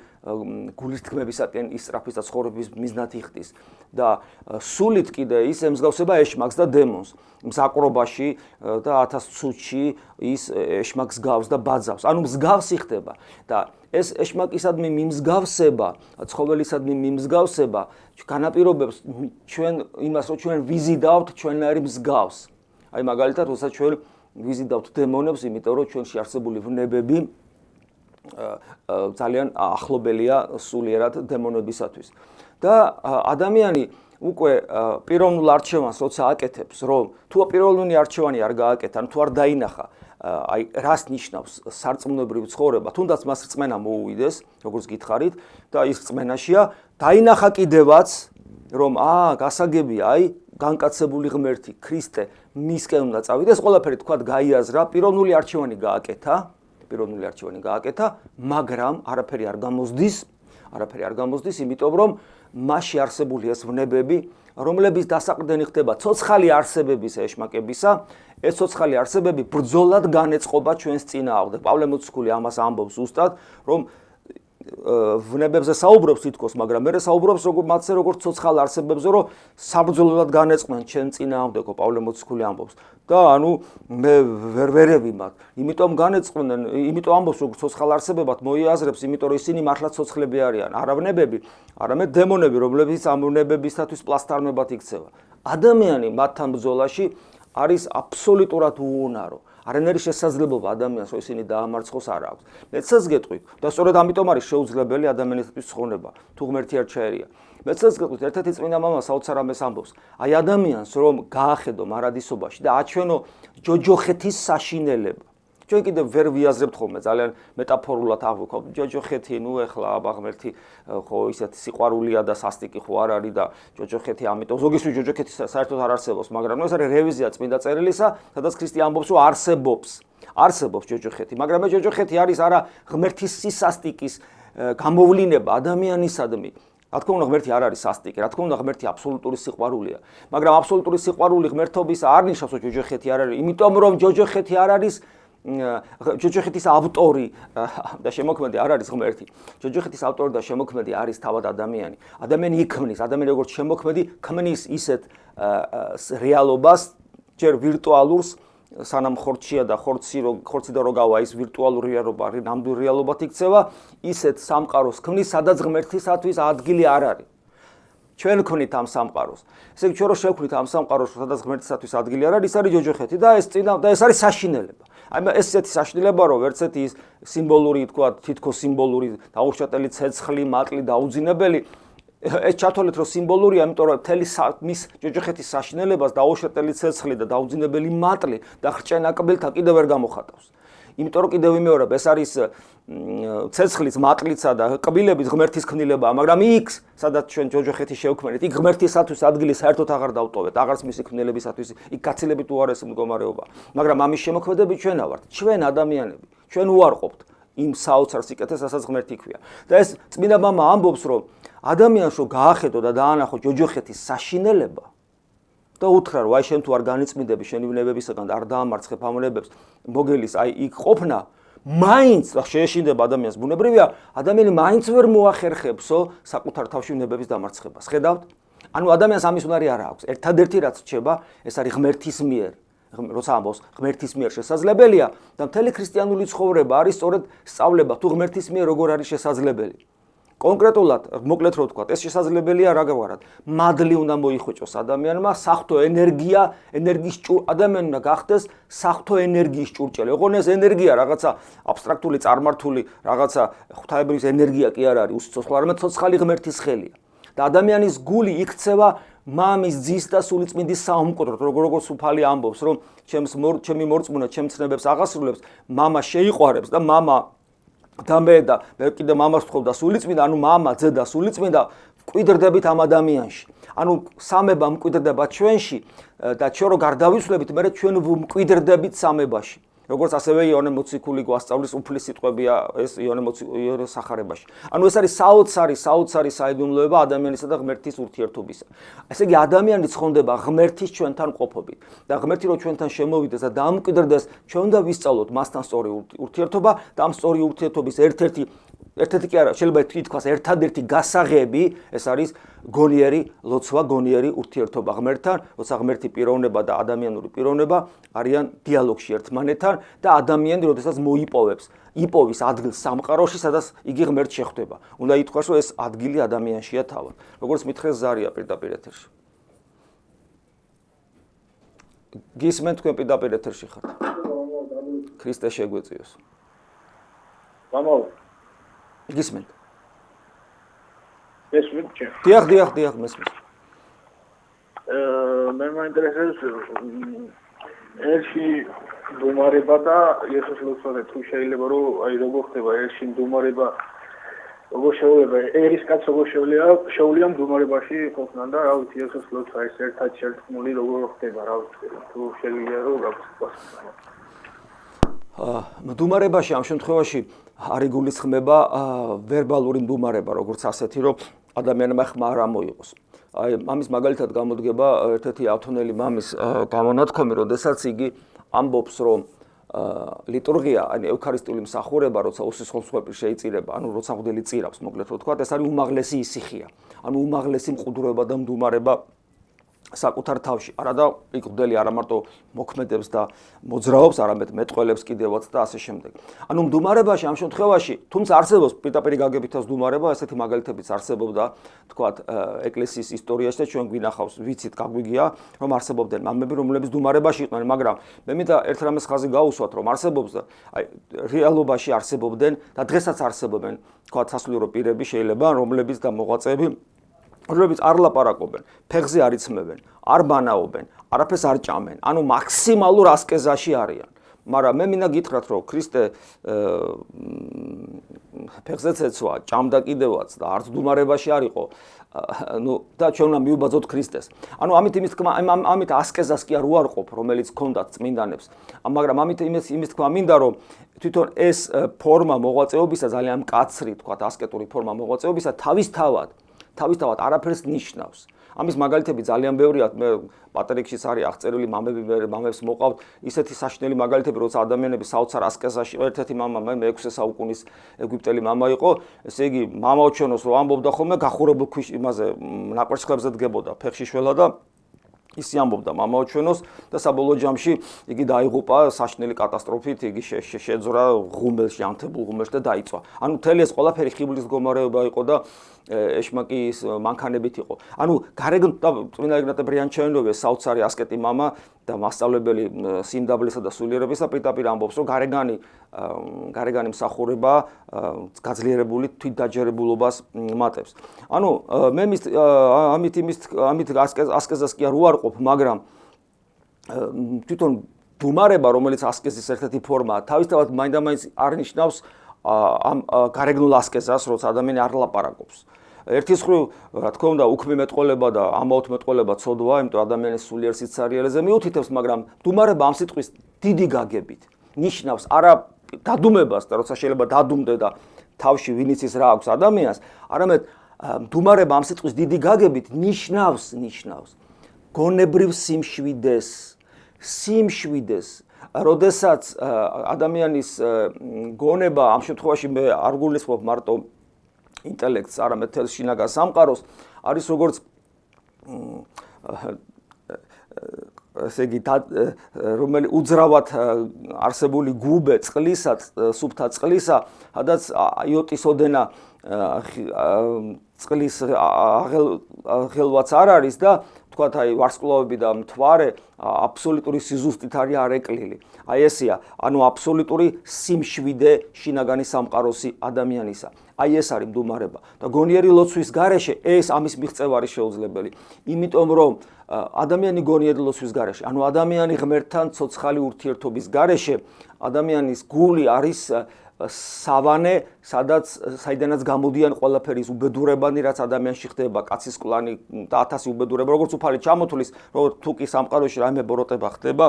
Speaker 1: გულისთქმებისაკენ ისწრაფის და ცხოვრების მიზნად იხდის და სულით კიდე ის ემსგავსება ეშმაკს და დემონს. მსაკრობაში და 1000 ცუდში ის ეშმაკს გავს და ბაძავს. ანუ მსგავსი ხდება და ეს ეშმაკისადმი მიმსგავსება, ცხოველისადმი მიმსგავსება განაპირობებს ჩვენ იმას, რომ ჩვენ ვიზიდავთ ჩვენნაირი მსგავს. აი მაგალითად, როდესაც ჩვენ ვიზიდავთ დემონებს, იმიტომ რომ ჩვენში არსებული ვნებები ძალიან ახლობელია სულიერად დემონებისათვის. და ადამიანი უკვე პიროვნულ არჩევანს როცა აკეთებს, რომ თუ პიროვნული არჩევანი არ გააკეთა, თუ არ დაინახა, აი რას ნიშნავს სარწმუნოებრივი ცხოვრება, თუნდაც მას რწმენა მოუვიდეს, როგორც გითხარით, და ის რწმენაშია, დაინახა კიდევაც, რომ გასაგებია, აი განკაცებული ღმერთი, ქრისტე მისკენ უნდა წავიდეს, ყველაფერი თქვათ გაიაზრა, პიროვნული არჩევანი გააკეთა, მაგრამ არაფერი არ გამოსდის, იმიტომ რომ მასში არსებული ეს ვნებები, რომლების დასაყრდენი ხდება ცოცხალი არსებების ეშმაკებისა, ეს ცოცხალი არსებები ბრძოლად განეწყობა ჩვენს წინააღმდეგ. პავლე მოციქული ამას ამბობს ზუსტად, რომ ვნებებზე საუბრობს თითქოს, მაგრამ მე საუბრობს მათზე როგორც ცოცხალ არსებებზე, რომ საბრძოლოდ განეწყდნენ ჩვენ წინააღმდეგო, პავლე მოციქული ამბობს. და ანუ მე ვერ ვერევი მათ. იმიტომ განეწყდნენ, იმიტომ ამბობს როგორც ცოცხალ არსებებად მოიაზრებს, იმიტომ რომ ისინი მართლაც ცოცხლები არიან, არა ვნებები, არამედ დემონები, რომლებიც ამ ვნებებისათვის პლასტარმებად იქცევა. ადამიანი მათთან ბრძოლაში არის აბსოლუტურად უუნარო. არანაირი შესაძლებლობა ადამიანს, რომ ისინი დაამარცხოს არ აქვს. მეცაც გეტყვით და სწორედ ამიტომ არის შეუძლებელი ადამიანისთვის ცხონება, თუ ღმერთი არ ჩაერია. მეცაც გეტყვით, ერთ-ერთი წმინდა მამა საოცარამეს ამბობს, აი ადამიანს რომ გაახედო მარადისობაში და აჩვენო ჯოჯოხეთის საშინელება. ჩვენ კიდევ ვერ ვიაზრებთ ხოლმე ძალიან მეტაფორულად აღვიქვამთ ჯოჯოხეთი, ნუ ეხლა აბა ღმერთი ხო ისეთი სიყვარულია და სასტიკი ხო არ არის და ჯოჯოხეთი, ამიტომ ზოგისთვის ჯოჯოხეთი საერთოდ არ არსებობს, მაგრამ ეს არის რევიზია წმინდა წერილისა, სადაც ქრისტე ამბობს, რომ არსებობს ჯოჯოხეთი, მაგრამ ეს ჯოჯოხეთი არის არა ღმერთის სისასტიკის გამოვლინება ადამიანისადმი. რა თქმა უნდა ღმერთი არ არის სასტიკი, რა თქმა უნდა ღმერთი აბსოლუტური სიყვარულია, მაგრამ აბსოლუტური სიყვარული ღმერთობის არ ნიშნავს, რომ ჯოჯოხეთი არ არის, იმიტომ რომ ჯოჯოხეთი არ არის ჯოჯოხეთის ავტორი და შემოქმედი არ არის ღმერთი. ჯოჯოხეთის ავტორი და შემოქმედი არის თავად ადამიანი. ადამიანი იქმნის, ადამიანი როგორც შემოქმედი ქმნის ისეთ რეალობას, ჯერ ვირტუალურს, სანამ ხორცია და ხორცი და როგავა ის ვირტუალური რეალობა, ნამდვილი რეალობად იქცევა, ისეთ სამყაროს ქმნის, სადაც ღმერთისათვის ადგილი არ არის. ჩვენ ვქვნით ამ სამყაროს. ესე იგი, ჩვენ რო შევქმნით ამ სამყაროს, სადაც ღმერთისათვის ადგილი არ არის, ის არის ჯოჯოხეთი და ეს არის საშინელება. აი ეს ისეთი საშინელება, რომ ვერცეთი ის სიმბოლური, თქვა, თითქოს სიმბოლური დაუშვატელი ცეცხლი, მატლი დაუძინებელი, ეს ჩათვალეთ, რომ სიმბოლურია, იმიტომ რომ მთელი მის ჯოჯოხეთის საშინელებას დაუშვატელი ცეცხლი და დაუძინებელი მატლი და ხრჭენა კბილთა კიდევ ვერ გამოხატავს. იმიტომ რომ კიდევ ვიმეორებ, ეს არის ცეცხლის, მატლისა და კბილების ღმერთის ქმნილებაა, მაგრამ იქ, სადაც ჩვენ ჯოჯოხეთი შევქმნით, იქ ღმერთისათვის ადგილი საერთოდ აღარ დავტოვეთ, აღარც მისი ქმნილებისათვის, იქ გაცილებით უარესი მდგომარეობა. მაგრამ ამის შემოქმედები ჩვენა ვართ, ჩვენ ადამიანები, ჩვენ უარყოფთ იმ საოცარ სიკეთეს, რასაც ღმერთი ქვია. და ეს წმინდა მამა ამბობს, რომ ადამიანს რო გაახედო და დაანახო ჯოჯოხეთის საშინელება და უთხრა, რომ აი შენ თუ არ განიწმინდები შენი ვნებებისაგან და არ დაამარცხებ ამ ვნებებს, მოგელის აი იქ ყოფნა, მაინც შეეშინდება ადამიანს ბუნებრივია, ადამიანი მაინც ვერ მოახერხებსო საკუთარ თავში ვნებების დამარცხებას. ხედავთ? ანუ ადამიანს ამის უნარი არ აქვს. ერთადერთი რაც რჩება, ეს არის ღმერთის მიერ. როცა ამბობს ღმერთის მიერ შესაძლებელია და მთელი ქრისტიანული ცხოვრება არის სწორედ სწავლება თუ ღმერთის მიერ როგორ არის შესაძლებელი. კონკრეტულად, მოკლედ რო ვთქვა, ეს შესაძლებელია რაგვარად. მადლი უნდა მოიხვეჭოს ადამიანმა, საღვთო ენერგია, ადამიანი უნდა გახდეს საღვთო ენერგიის ჭურჭელი. ოღონდ ეს ენერგია რაღაცა აბსტრაქტული, წარმართული, რაღაცა ღვთაებრივის ენერგია კი არ არის, უსიცოცხლო, არამედ ცოცხალი ღმერთის ხელია. და ადამიანის გული იქცევა მამის ძის და სულიწმინდის საამკვდროდ, როგორც უფალი ამბობს, რომ ჩემი მორწმუნა ჩემს ცნებებს აღასრულებს, მამა შეიყვარებს და მამა და მე კიდე მამას ვთხოვ და სულიწმინდა, ანუ მამა, ძე და სულიწმინდა მკვიდრდებით ამ ადამიანში. ანუ სამება მკვიდრდება ჩვენში და ჩვენ რო გარდავიცვლებით, მე ჩვენ ვმკვიდრდებით სამებაში. როგორც ასევე იონე მოციქული გვასწავლის უფლის სიტყვებია ეს იონე სახარებაში. ანუ ეს არის საოცარი საიდუმლოება ადამიანისა და ღმერთის ურთიერთობისა. ესე იგი ადამიანი ცხონდება ღმერთის ჩვენთან ყოფობით და ღმერთი რო ჩვენთან შემოვიდეს და დამკვიდრდეს, ჩვენ უნდა ვისწავლოთ მასთან სწორი ურთიერთობა და ამ სწორი ურთიერთობის ერთ-ერთი კი არა, შეიძლება ითქვას ერთადერთი გასაღები, ეს არის გონიერი ლოცვა, გონიერი ურთიერთობა ღმერთთან, როცა ღმერთი პიროვნება და ადამიანური პიროვნება არიან დიალოგში ერთმანეთთან და ადამიანი როდესაც იპოვის ადგილს სამყაროში, სადაც იგი ღმერთს შეხვდება. უნდა ითქვას, რომ ეს ადგილი ადამიანშია თავად. როგორც მითხრეს ზარია პირდაპირ ეთერში. გისმენთ თქვენ პირდაპირ ეთერში ხართ. ქრისტე შეგვეწიოს. გისმენთ. დიახ, მესმის.
Speaker 3: მე მაინტერესებს ერში დუმარება და იესოს ლოცვა თუ შეიძლება რომ აი როგორ ხდება ერში დუმარება როგორ შეუძლება ერის კაც როგორ შეუძლია დუმარებაში ყოფნა და რა ვიცი იესოს ლოცვა ეს ერთად შერწყმული როგორ ხდება რა ვიცი თუ შეიძლება რომ გაგწყვეტ.
Speaker 1: მდუმარებაში ამ შემთხვევაში არ იგულისხმება ვერბალური მდუმარება, როგორც ასეთი, რომ ადამიანმა ხმა არ ამოიღოს. აი, მამის მაგალითად გამოდგება ერთ-ერთი ათონელი მამის გამონათქვამი, როდესაც იგი ამბობს, რომ ლიტურგია, ანუ ევქარისტიული მსახურება, როცა უსისხლოს ხვეპი შეიწირება, ანუ როცა მღვდელი წირავს, მოკლედ რო თქვა, ეს არის უმაღლესი ისიხია. ანუ უმაღლესი მყუდროება და მდუმარება საკუთარ თავში. არა და იქ მღვდელი არა მარტო მოქმედებს და მოძრაობს, არამედ მეტყველებს კიდევაც და ასე შემდეგ. ანუ მდუმარებაში ამ შემთხვევაში, თუმცა არსებობს პირდაპირ გაგებითაც მდუმარება, ესეთი მაგალითებიც არსებობდა, თქვათ, ეკლესიის ისტორიაში და ჩვენ გვინახავს, ვიცით, გაგვიგია, რომ არსებობდნენ მამები, რომლებიც მდუმარებაში იყვნენ, მაგრამ მე მინდა ერთ რამეს ხაზი გაუსვათ, რომ არსებობს და აი რეალობაში არსებობდნენ და დღესაც არსებობენ, თქვათ, სასულიერო პირები შეიძლება, რომლებიც და მოღვაწეები რომლებიც არ ლაპარაკობენ, ფეხზე არ იცმევენ, არ ბანაობენ, არაფერს არ ჭამენ, ანუ მაქსიმალურ ასკეზაში არიან. მაგრამ მე მინდა გითხრათ, რომ ქრისტე ფეხზე ცეცვა, ჭამდა კიდევაც და არც დუმარებაში არ იყო. და ჩვენ უნდა მივუბაძოთ ქრისტეს. ანუ ამით ასკეზას კი არ უარყოფ, რომელიც ჰქონდათ წმინდანებს. მაგრამ ამით იმის თქმა მინდა, რომ თვითონ ეს ფორმა მოღვაწეობისა ძალიან მკაცრი, თქვათ, ასკეტური ფორმა მოღვაწეობისა თავისთავად არაფერს ნიშნავს. ამის მაგალითები ძალიან ბევრია, მე პატრიკშიც არის აღწერილი მამებს მოყავთ ისეთი საშინელი მაგალითები, როცა ადამიანები საოცარ ასკეზაში, ერთ-ერთი მამა მე-6 საუკუნის ეგვიპტელი მამა იყო, ესე იგი მამაოჩვენოს რომ ამბობდა ხოლმე გახურებულ იმაზე ნაკვერცხლებზე დგებოდა ფეხში შველა და ისი ამბობდა მამაოჩვენოს და საბოლოო ჯამში იგი დაიღუპა საშინელი კატასტროფით, იგი შეძრა ღუმელში, ანთებულ ღუმელში და დაიწვა. ანუ მთელი ეს ყველაფერი ხიბლის მდგომარეობა იყო და ეშმაკის მანქანებით იყო. ანუ გარეგნ და წმინდა ეგნატე ბრიანჩაინოვი საოცარი ასკეტი მამა და მასწავლებელი სიმდაბლისა და სულიერებისა პირდაპირ ამბობს, რომ გარეგანი მსახურება გაძლიერებული თვითდაჯერებულობას მატებს. ანუ მე ამით ასკეზას კი არ უარყოფ, მაგრამ თვითონ დუმარება, რომელიც ასკეზის ერთ-ერთი ფორმაა, თავისთავად მაინდა-მაინც არ ნიშნავს ამ გარეგნულ ასკეზას, როცა ადამიანი არ ლაპარაკობს. ერთის მხრივ, რა თქმა უნდა, უქმი მეტყველება და ამაოთ მეტყველება ცოდვა, იმიტომ ადამიანის სულიერ სიცარიელეზე მიუთითებს, მაგრამ დუმარება ამ სიტყვის დიდი გაგებით ნიშნავს არა დადუმებას და როცა შეიძლება დადუმდე და თავში ვინც ის რა აქვს ადამიანს, არამედ დუმარება ამ სიტყვის დიდი გაგებით ნიშნავს გონებრივ სიმშვიდეს, როდესაც ადამიანის გონება ამ შემთხვევაში მე არ გულისხმობ მარტო ინტელექტს, არამედ თელს შინაგან სამყაროს, არის როგორც ესე იგი რომელი უძრავად არსებული გუბე წყლისა, სუფთა წყლისა, სადაც იოტის ოდენა წყლის აღელვაც არ არის და ვთქვათ, აი ვარსკვლავები და მთვარე აბსოლუტური სიზუსტით არისარეკლილი. აი ესეა, ანუ აბსოლუტური სიმშვიდე შინაგანი სამყაროსი ადამიანისა. აი ეს არის მდუმარება და გონიერი ლოცვის გარეშე ეს ამის მიღწევა არის შეუძლებელი. იმიტომ რომ ადამიანი გონიერი ლოცვის გარეშე, ანუ ადამიანი ღმერთთან ცოცხალი ურთიერთობის გარეშე, ადამიანის გული არის სავანე, საიდანაც გამოდიან ყველაფერის უბედურებანი, რაც ადამიანში ხდება, კაცის კლანი და 1000 უბედურება, როგორც უფალი ჩამოთვლის, რომ თუ კი სამყაროში რაიმე ბოროტება ხდება,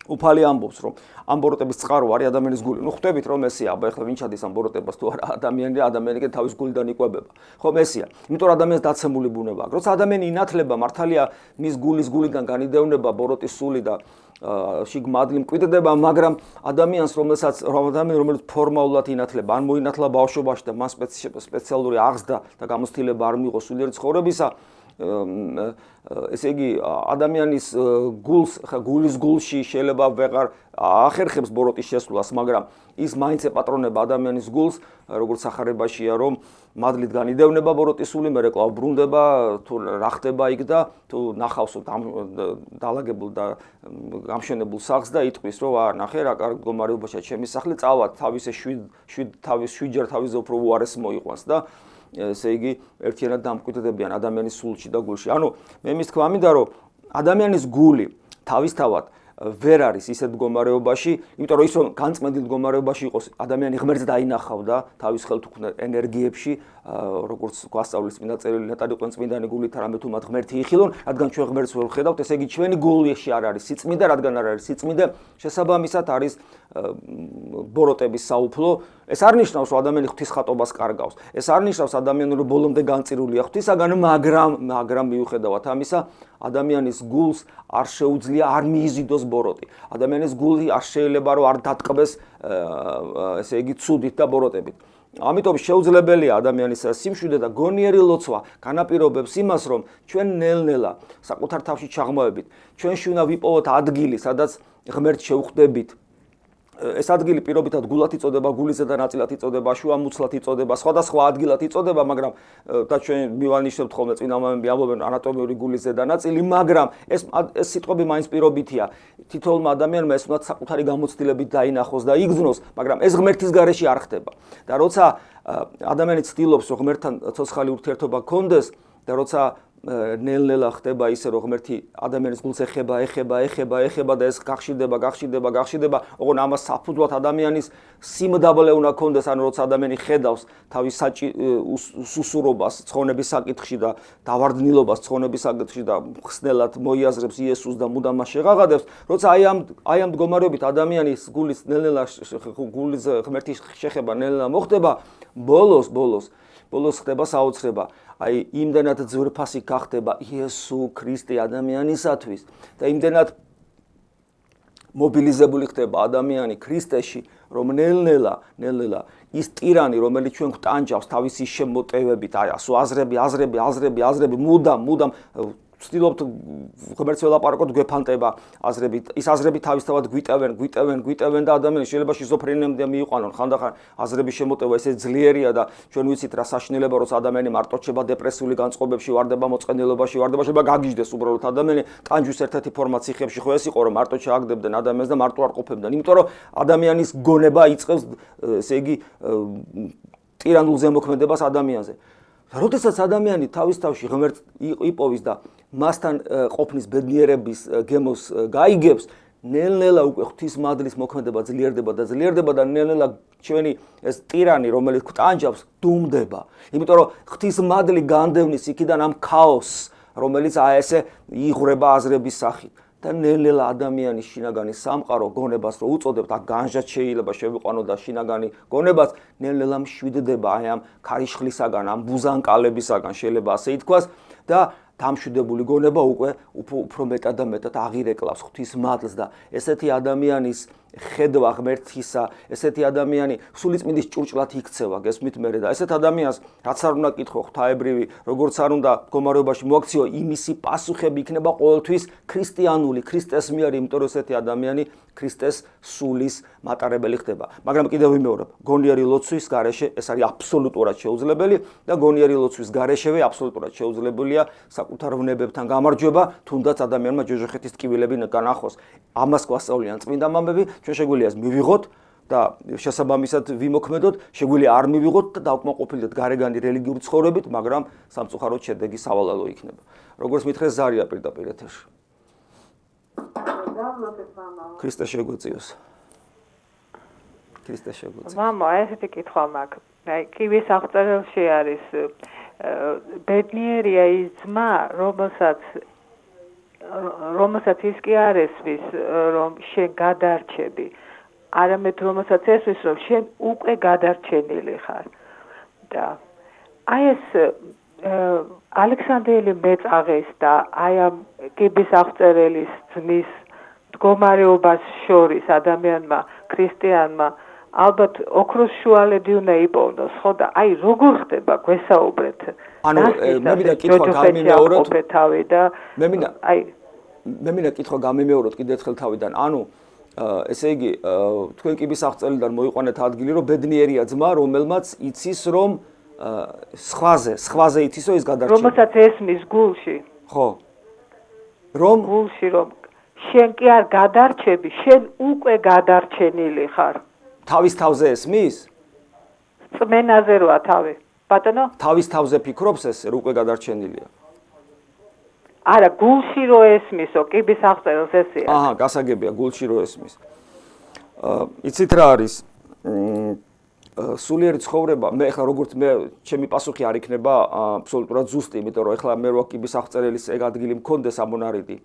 Speaker 1: უფალი ამბობს, რომ ამ ბოროტების წყარო არის ადამიანის გული. ნუ ხვდებით, რომ ესეა, აბა ეხლა ვინ ჩადის ამ ბოროტებას თუ არა ადამიანი კი თავის გულიდან იკვებება. ხომ ესეა. იმიტომ რომ ადამიანს დაცემული ბუნება აქვს. როცა ადამიანი ინათლება, მართალია მის გულიდან განიდევნება ბოროტის სული და შიგ მადლი მკვიდრდება, მაგრამ ადამიანს რომელიც ფორმალურად ინათლება, ან მოინათლა ბავშვობაში და მას სპეციალური აღზრდა და გამოცდილება არ მიიღო სულიერი ცხოვრებისა, ესე იგი ადამიანის გულის გულში შეიძლება ვეღარ ახერხებს ბოროტის შესვლას, მაგრამ ის მაინც ეპატრონება ადამიანის გულს, როგორც სახარებაშია, რომ მადლით განიდევნება ბოროტის სული, მერე კვლავ ბრუნდება, თუ რა ხდება იქ და თუ ნახავს დაალაგებულ და გამშვენებულ სახლს და იტყვის, რომ ნახე რა კარგ მდგომარეობაშია ჩემი სახლი, წავა თავის 7 თავისზე უფრო უარეს მოიყვანს და ესე იგი ერთიანად დამკვიდრდებიან ადამიანის სულში და გულში. ანუ მე მის თქმა მინდა რომ ადამიანის გული თავისთავად ვერ არის ისეთ მდგომარეობაში, იმიტომ რომ ის რომ განწმენდილ მდგომარეობაში იყოს, ადამიანი ღმერთს დაინახავდა თავის ხელთუქმნელ ენერგიებში, როგორც გვასწავლის წმინდა წერილი, ნეტარი ყვენ წმინდანი გულით არამედ თუ მათ ღმერთი იხილონ, რადგან ჩვენ ღმერთს ვერ ვხედავთ, ესე იგი ჩვენი გულში არ არის სიწმინდე, რადგან არ არის სიწმინდე, შესაბამისად არის ბოროტების საუფლო. ეს არ ნიშნავს, რომ ადამიანი ღვთისხატობას კარგავს. ეს არ ნიშნავს, ადამიანი რომ ბოლომდე განწირულია ღვთისაგან, მაგრამ მიუხედავად ამისა, ადამიანის გულს არ შეუძლია არ მიიზიდოს ბოროტი. ადამიანის გული არ შეიძლება რომ არ დატკბეს, ესე იგი ცუდით და ბოროტებით. ამიტომ შეუძლებელია ადამიანის სიმშვიდე და გონიერი ლოცვა განაპირობებს იმას, რომ ჩვენ ნელ-ნელა საკუთარ თავში ჩაღმავებით, ჩვენში უნდა ვიპოვოთ ადგილი, სადაც ღმერთს შევხვდებით. ეს ადგილი პირობითად გულად იწოდება, გულის ზედა ნაწილად იწოდება, შუამუცლად იწოდება, სხვადასხვა ადგილად იწოდება, მაგრამ და ჩვენ მივანიშნებთ ხოლმე წინა მომენტში ამბობენ ანატომიური გულის ზედა ნაწილი, მაგრამ ეს სიტყვები მაინც პირობითია. თითოეულმა ადამიანმა ეს უნდა საკუთარი გამოცდილებით დაინახოს და იგრძნოს, მაგრამ ეს ღმერთის გარეშე არ ხდება. და როცა ადამიანი ცდილობს, რომ ღმერთთან ცოცხალი ურთიერთობა გქონდეს და როცა ნელ-ნელა ხდება ისე, რომ ღმერთი ადამიანის გულს ეხება და ეს გახშირდება, ოღონ ამას საფუძვლად ადამიანის სიმდაბლე უნდა გქონდეს, ანუ როცა ადამიანი ხედავს თავის სუსურობას ცხონების საკითხში და დავარდნილობას ცხონების საკითხში და ხსნელად მოიაზრებს იესოს და მუდამ მას შეღაღადებს, როცა აი ამ მდგომარეობით ადამიანის გულის ღმერთის შეხება ნელ-ნელა მოხდება, ბოლოს ხდება საოცრება. აი იმდენად ძვირფასი გახდება იესო ქრისტე ადამიანისათვის და იმდენად მობილიზებული ხდება ადამიანი ქრისტეში, რომ ნელ-ნელა ის ტირანი, რომელიც ჩვენ გვტანჯავს თავისი შემოტევებით, აი ასო აზრები, მუდამ ვცდილობთ ღმერთს ველაპარაკოთ, გვეფანტება აზრებით. ის აზრები თავისთავად გვიტევენ და ადამიანი შეიძლება შიზოფრენიამდე მიიყვანონ. ხანდახან აზრების შემოტევა ესე ძლიერია და ჩვენ ვიცით რა საშინელება, როცა ადამიანი მარტო რჩება დეპრესიული განწყობებში, ვარდება მოწყენილობაში, შეიძლება გაგიჟდეს უბრალოდ ადამიანი. ტანჯვის ერთ-ერთი ფორმა ციხეებში ხო ეს იყო, რომ მარტო ჩააგდებდნენ ადამიანს და მარტო არ ყოფებდნენ. იმიტომ რომ ადამიანის გონება იწყებს, ესე იგი, ტირანულ ზემოქმედებას ადამიანზე. როდესაც ადამიანი თავის თავში ღმერთს იპოვის და მასთან ყოფნის ბედნიერების გემოს გაიგებს, ნელ-ნელა უკვე ღვთისმადლის მოქმედება ძლიერდება და ნელ-ნელა ჩვენი ეს ტირანი, რომელიც გვტანჯავს, დუმდება. იმიტომ რომ ღვთისმადლი განდევნის იქიდან ამ ქაოსს, რომელიც ესე იღვრება აზრების სახით. და ნელ-ნელა ადამიანის შინაგანი სამყარო გონებას რო უწოდებთ, განჟაც შეიძლება შევიყვანო და შინაგანი გონებას ნელ-ნელა მშვიდდება აი ამ ქარიშხლისაგან, ამ ბუზანკალებისაგან შეიძლება ასე ითქვას და დამშვიდებული გონება უკვე უფრო მეტად და მეტად აღირეკლავს ღვთისმადლს და ესეთი ადამიანის ხედვა ღმერთისა, ესეთი ადამიანი სულიწმინდის ჭურჭლად იქცევა, გესმით მე და ესეთ ადამიანს რაც არ უნდა კითხო ღვთაებრივი, როგორც არ უნდა მდგომარეობაში მოაქციო, იმისი პასუხები იქნება ყოველთვის ქრისტიანული, ქრისტეს მიერ, იმიტომ რომ ესეთი ადამიანი ქრისტეს სულის მატარებელი ხდება. მაგრამ კიდევ ვიმეორებ, გონიერი ლოცვის გარეშე ეს არის აბსოლუტურად შეუძლებელი და გონიერი ლოცვის გარეშევე აბსოლუტურად შეუძლებელია საკუთარ ვნებებთან გამარჯვება, თუნდაც ადამიანმა ჯოჯოხეთის ტკივილები განახოს. ამას გვასწავლიან წმინდა მამები, ჩვენ შეგვიძლია მივიღოთ და შესაბამისად ვიმოქმედოთ, შეგვიძლია არ მივიღოთ და დავკმაყოფილდეთ გარეგანი რელიგიური ცხოვრებით, მაგრამ სამწუხაროდ შედეგი სავალალო იქნება. როგორც მითხრეს ზარია პირდაპირ ეთერში. ქრისტე შეგვეციოს. ქრისტე შეგვეციოს.
Speaker 4: მამა, ესეთი კითხვა მაქვს. აი, კიბის აღწერილში არის ბედნიერია ის ძმა, რომელსაც ის კი არ ესმის, რომ შენ გადარჩები. არამედ რომელსაც ესმის, რომ შენ უკვე გადარჩენილი ხარ. და აი ეს ალექსანდრიელი მეწაღეს და აი ამ კიბის აღწერილის ძმის მდგომარეობას შორის ადამიანმა, ქრისტიანმა ალბათ ოქროს შუალედი უნდა იპოვნოს, ხო და აი როგორ ხდება გვესაუბრეთ.
Speaker 1: ანუ მე მინდა კითხვა გამიმეოროთ. მე მინდა კითხვა გამიმეოროთ კიდევ ერთხელ თავიდან. ანუ ესე იგი თქვენ კიბის აღწერილიდან მოიყვანეთ ადგილი, რომ ბედნიერია ძმა, რომელმაც იცის, რომ სხვაზე იცის, რომ ის გადარჩება.
Speaker 4: რომელსაც ესმის გულში.
Speaker 1: ხო. რომ
Speaker 4: გულში რომ შენ კი არ გადარჩები, შენ უკვე გადარჩენილი ხარ.
Speaker 1: თავის თავზე ესმის?
Speaker 4: წმენაზე როა თავი. ბატონო?
Speaker 1: თავის თავზე ფიქრობს ეს, რომ უკვე გადარჩენილია.
Speaker 4: არა, გულში რო ესმისო, კიბის აღწერილს ესია.
Speaker 1: აჰა, გასაგებია, გულში რო ესმის. იცით რა არის? სულიერი ცხოვრება, მე ხა როგორც მე ჩემი პასუხი არ იქნება აბსოლუტურად ზუსტი, იმიტომ რომ ეხლა მე რო კიბის აღწერილის ეგ ადგილი მქონდეს ამონარიდი,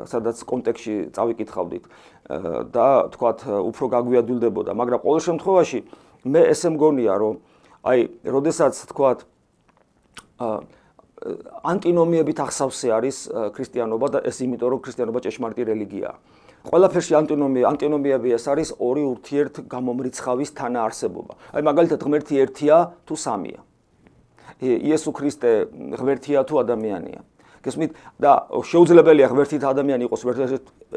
Speaker 1: სადაც კონტექსტში წავიკითხავდით და თქვათ უფრო გაგვიადვილდებოდა, მაგრამ ყოველ შემთხვევაში მე ესე მგონია, რომ აი, როდესაც თქვათ ანტინომიებით ახსავსე არის ქრისტიანობა და ეს იმიტომ რომ ქრისტიანობა ჭეშმარიტი რელიგიაა. ყველაფერში ანტინომიები ეს არის ორი ურთიერთგამომრიცხავის თანაარსებობა. აი მაგალითად ღმერთი ერთია თუ სამია. იესო ქრისტე ღმერთია თუ ადამიანია. გესმით და შეუძლებელია ღმერთით ადამიანი იყოს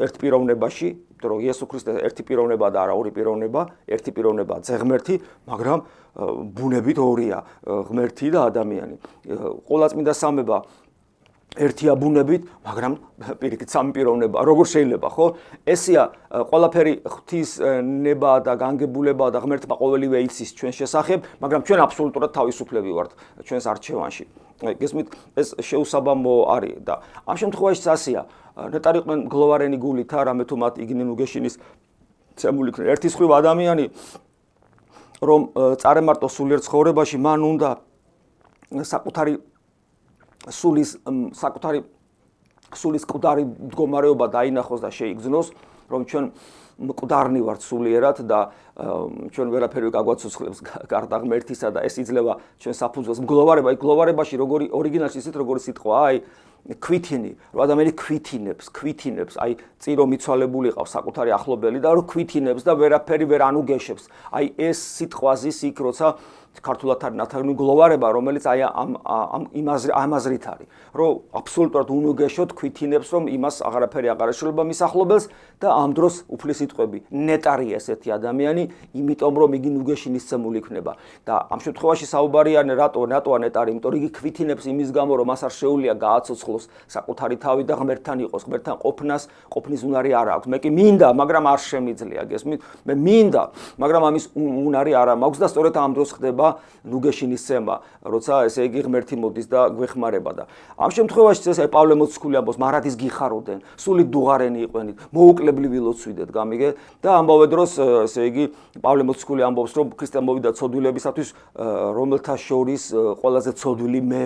Speaker 1: ერთ პიროვნებაში, იმიტომ რომ იესო ქრისტე ერთი პიროვნება და არა ორი პიროვნება, ერთი პიროვნება ძღმერთი, მაგრამ ბუნებით ორია, ღმერთი და ადამიანი. ყოვლადწმინდა სამება ერთია ბუნებით, მაგრამ პირიქით სამი პიროვნება. როგორ შეიძლება, ხო? ესია ყველაფერი ღვთისნება და განგებულება და ღმერთმა ყოველივე იცის ჩვენ შესახებ, მაგრამ ჩვენ აბსოლუტურად თავისუფლები ვართ ჩვენს არჩევანში. გესმით, ეს შეუსაბამო არის და ამ შემთხვევაში ასია, ნეტარი იყვნენ გლოვარენი გულით, რამე თუ მათ იგნენ უგეშინის ცემული იქნება. ერთი სხვივ ადამიანი რომ წარემარტო სულიერ ცხოვრებაში მან უნდა საკუთარი სულის მკვდარი მდგომარეობა დაინახოს და შეიგრძნოს, რომ ჩვენ მკვდარნი ვართ სულიერად და ჩვენ ვერაფერი გაგვაცოცხლებს გარდა ღმერთისა და ეს იძლევა ჩვენ საფუძველს. მგლოვარება, აი გლოვარებაში როგორი ორიგინალში ისეთ როგორი სიტყვა, აი ქვითინი, რომ ადამიანი ქვითინებს, აი წირო მიცვალებული ყავს საკუთარი ახლობელი და რომ ქვითინებს და ვერაფერი ვერ ანუგეშებს. აი ეს სიტყვაზის იქ როცა ქართულად არის ნათარგმნი გლოვარება, რომელიც აი ამ აზრით არის, რომ აბსოლუტურად უნუგეშოთ ქვითინებს, რომ იმას აღარაფერი აღარ ეშლება მის ახლობელს და ამ დროს უფლის სიტყვები ნეტარია ესეთი ადამიანი, იმიტომ რომ იგი ნუგეშინისცემული იქნება. და ამ შემთხვევაში საუბარია რატოა ნეტარი, იმიტომ რომ იგი ქვითინებს იმის გამო, რომ მას არ შეუძლია გააცოცხლოს საკუთარი თავი და ღმერთთან იყოს, ღმერთთან ყოფნის უნარი არ აქვს. მე კი მინდა, მაგრამ არ შემიძლია, გესმით? მე მინდა, მაგრამ ამის უნარი არ მაქვს და სწორედ ამ დროს ხდება ნუგეშინისცემა, როცა ესე იგი ღმერთი მოდის და გვეხმარება და ამ შემთხვევაში ესე პავლე მოციქული ამბობს, მარადის გიხარობდნენ, სული დუღარენი იყვენით, მოუკლებლივი ლოცვიდეთ, გამიგეთ და ამავე დროს ესე იგი პავლე მოციქული ამბობს, რომ ქრისტე მოვიდა ცოდვილებისათვის, რომელთა შორის ყველაზე ცოდვილი მე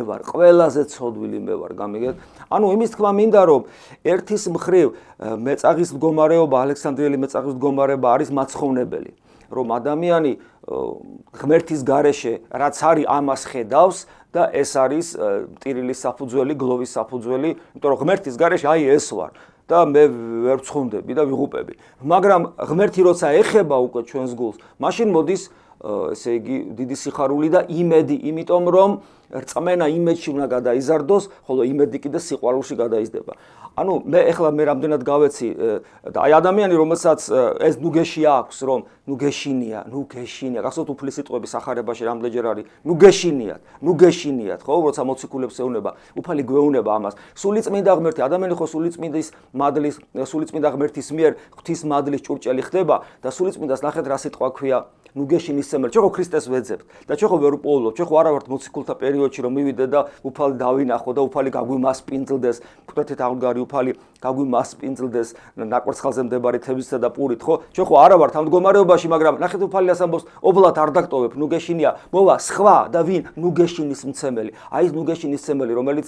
Speaker 1: ვარ, გამიგეთ? ანუ იმის თქმა მინდა, რომ ერთის მხრივ მეწაღის მდგომარეობა, ალექსანდრიელი მეწაღის მდგომარეობა არის მაცხოვნებელი, რომ ადამიანი ღმერთის გარეშე რაც არის ამას ხედავს და ეს არის ტირილის საფუძველი, გლოვის საფუძველი, იმიტომ რომ ღმერთის გარეშე აი ეს ვარ. და მე ვერ ვცხუნდები და ვიღუპები. მაგრამ ღმერთი როცა ეხება უკვე ჩვენს გულს, მაშინ მოდის ესე იგი დიდი სიხარული და იმედი, იმიტომ რომ რწმენა იმედში უნდა გადაიზარდოს, ხოლო იმედი კიდე სიყვარულში გადაიზრდება. ანუ მე რამდენად გავეცი და აი ადამიანი რომელსაც ეს ნუ გეშია აქვს რომ ნუ გეშინია, გახსოვთ უფლის სიტყვები სახარებაში რამდენჯერ არის ნუ გეშინიათ, ხო, როცა მოციქულებს ეუნება, უფალი გვეუნება ამას. სულიწმინდა ღმერთი, ადამიანი ხო სულიწმინდა ღმერთის მიერ ღვთის მადლის ჭურჭელი ხდება და სულიწმინდას ნახეთ რა სიტყვა ქვია ნუ გეშინის სემელი. ჩვენ ხო ქრისტეს ვეძებთ და ჩვენ ხო ვერ უპოულობთ, ჩვენ ხო არა ვართ მოციქულთა პერიოდში რომ მივიდე და უფალი დავინახო და უფალი გაგვიმასპინძლდეს, ფუტათით აღდგარი უფალი გაგვიმასპინძლდეს ნაკვერცხალზე მდებარე თევზისა და პურით, ხო? ჩვენ ხო არა ვართ ამ მდგომარეობაში, მაგრამ ნახეთ უფალი ასე ამბობს, ობლად არ დაგტოვებ, ნუ გეშინია, მოვა სხვა და ვინ ნუ გეშინის მცემელი. აი ეს ნუ გეშინის მცემელი, რომელიც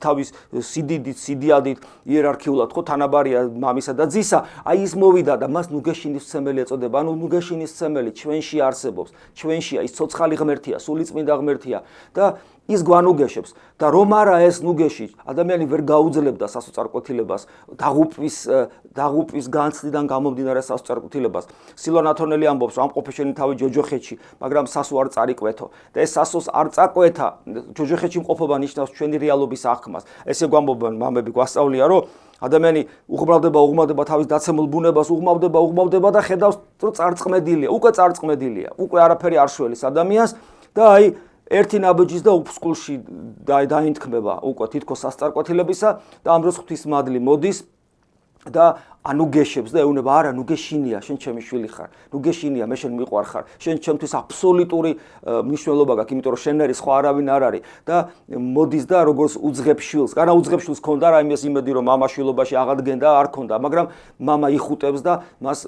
Speaker 1: თავის სიდიდით, სიდიადით, იერარქიულად ხო თანაბარია მამისა და ძისა, აი ის მოვიდა და მას ნუ გეშინის მცემელი ეწოდება. ანუ ნუ გეშინის მცემელი ჩვენში არსებობს, ჩვენშია ის ცოცხალი ღმერთია, სულიწმინდა ღმერთია და ის გვანუგეშებს და რომ არა ეს ნუგეში ადამიანი ვერ გაუძლებდა სასოწარკვეთილებას დაღუპვის განცდიდან გამომდინარე სასოწარკვეთილებას. სილვან ათონელი ამბობს რომ ამყოფე შენი თავი ჯოჯოხეთში, მაგრამ სასო არ წარიკვეთო და ეს სასოს არ წაკვეთა ჯოჯოხეთში მყოფობა ნიშნავს ჩვენი რეალობის აღქმას. ესე გვამბობენ მამები გვასწავლია რომ ადამიანი უღმავდება თავის დაცემულ ბუნებას, უღმავდება და ხედავს რომ წარწყმედილია, უკვე არაფერი არ შველის ადამიანს და აი ერთი ნაბიჯის და უფსკულში დაინთქმება უკვე თითქოს სასწარკვეთილებისა და ამ დროს ღვთის მადლი მოდის და ანუგეშებს და ეუნება არა ნუგეშინია შენ ჩემი შვილი ხარ, ნუგეშინია მე შენ მიყვარ ხარ, შენ ჩემთვის აბსოლუტური მნიშვნელობა გაქვს, იმიტომ რომ შენ არის სხვა არავინ არ არის და მოდის და როგორც უძღებს შვილს, განა უძღებს შვილს ქონდა რა იმის იმედი რომ მამა შვილობაში აღადგენდა, არ ქონდა, მაგრამ მამა იხუტებს და მას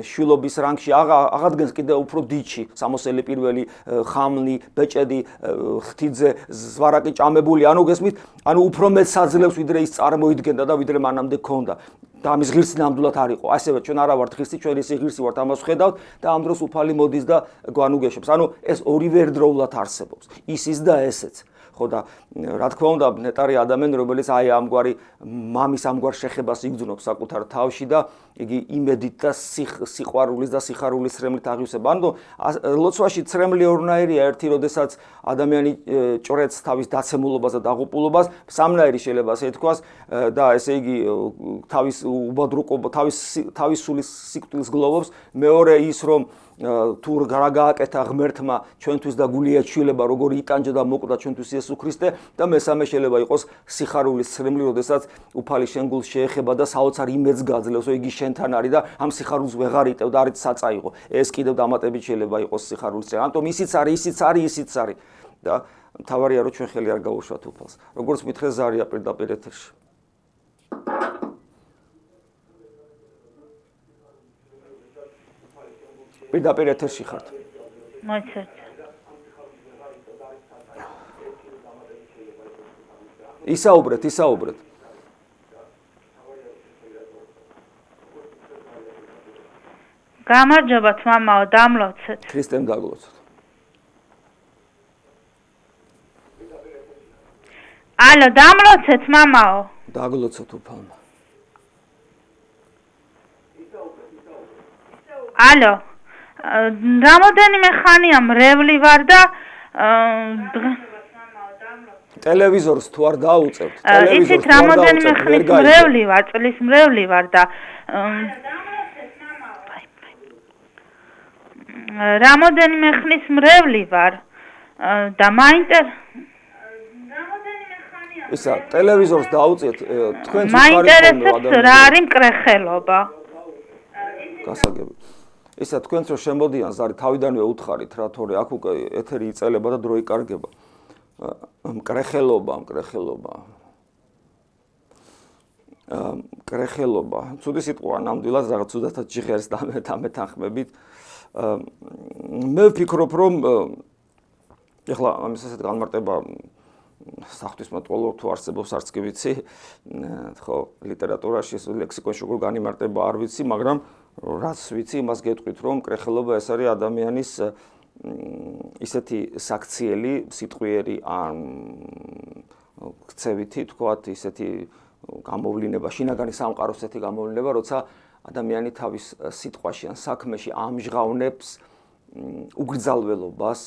Speaker 1: შვილობის რანგში აღადგენს კიდევ უფრო დიჩი, სამოსელი პირველი, ხამლი, ბეჭედი, ხთიძე, ზვარაკი ჭამებული, ანუ გესმით, ანუ უფრო მეც აძლევს ვიდრე ის წარმოიდგენდა და ვიდრე მანამდე ქონდა. და ამის ღირსი ნამდვილად არ იყო. ასევე ჩვენ არა ვართ ღირსი, ჩვენ ის ღირსი ვართ, ამას ვხედავთ და ამ დროს უფალი მოდის და გვანუგეშებს. ანუ ეს ორივე ერთდროულად არსებობს. ის და ესეც. ხო და რა თქმა უნდა ნეტარი ადამიანი რომელიც აი ამგვარი მამის ამგვარ შეხებას იგრძნობს საკუთარ თავში და იგი იმედით და სიყვარულის და სიხარულის ცრემლით აღივსება. ანუ ლოცვაში ცრემლი ორნაირია, ერთი როდესაც ადამიანი ჭრեց თავის დაცემულობას და დაღუპულობას, სამნაირი შეიძლება ასე ითქვას და ესე იგი თავის უბადრუკობა, თავის სულის სიკვდილს გლოვობს. მეორე ის რომ თუ რა გააკეთა ღმერთმა ჩვენთვის და გულია ჩვილება როგორ იტანჯა და მოკვდა ჩვენთვის იესო ქრისტე და მესამე შეიძლება იყოს სიხარულის ცრემლი, როდესაც უფალი შენ გულს შეეხება და საოცარ იმედს გაძლევს, რომ იგი შენთან არის და ამ სიხარულს ვეღარ იტევ და არის საწაიღო. ეს კიდევ დამატებით შეიძლება იყოს სიხარულის ცრემლი. ამიტომ ისიც არის და მთავარია რომ ჩვენ ხელი არ გავუშვათ უფალს. როგორც მითხეს ზარია პირდაპირ ეთერში. პირდაპირ ეთერში ხართ.
Speaker 5: მოიცეთ.
Speaker 1: ისაუბრეთ.
Speaker 5: გამარჯობათ მამაო, დამლოცეთ.
Speaker 1: ქრისტემ დაგლოცოთ.
Speaker 5: ალო, დამლოცეთ მამაო.
Speaker 1: დაგლოცოთ უფალმა.
Speaker 5: ალო. რამოდენიმე ხანია მრევლი ვარ და
Speaker 1: ტელევიზორს თუ არ დაუწევთ,
Speaker 5: ისიც რამოდენიმე ხნის მრევლი ვარ, წლის მრევლი ვარ და რამოდენიმე ხნის მრევლი ვარ და
Speaker 1: ისა ტელევიზორს დაუწევთ, თქვენ
Speaker 5: მაინტერესებს რა არის მკრეხელობა.
Speaker 1: გასაგები. ისა თქვენც რომ შემოდიან ზარი თავიდანვე უთხარით რა, თორე აქ უკვე ეთერი იწელება და დრო იკარგება. მკრეხელობა. ცუდი სიტყვა ნამდვილად რაღაც ცუდათაც ჟღერს დამეთანხმებით. მე ვფიქრობ რომ ეხლა ამის ასეთ განმარტება საღვთისმეტყველო თუ არსებობს არც კი ვიცი, ხო, ლიტერატურაში ლექსიკონში როგორ განიმარტება არ ვიცი, მაგრამ რაც ვიცი, იმას გეტყვით, რომ მკრეხელობა ეს არის ადამიანის ისეთი საქციელი, სიტყვიერი ან ქცევითი, თქვათ, ისეთი გამოვლინება, შინაგანი სამყაროს ესეთი გამოვლინება, როცა ადამიანი თავის სიტყვაში ან საქმეში ამჟღავნებს უგრძალველობას,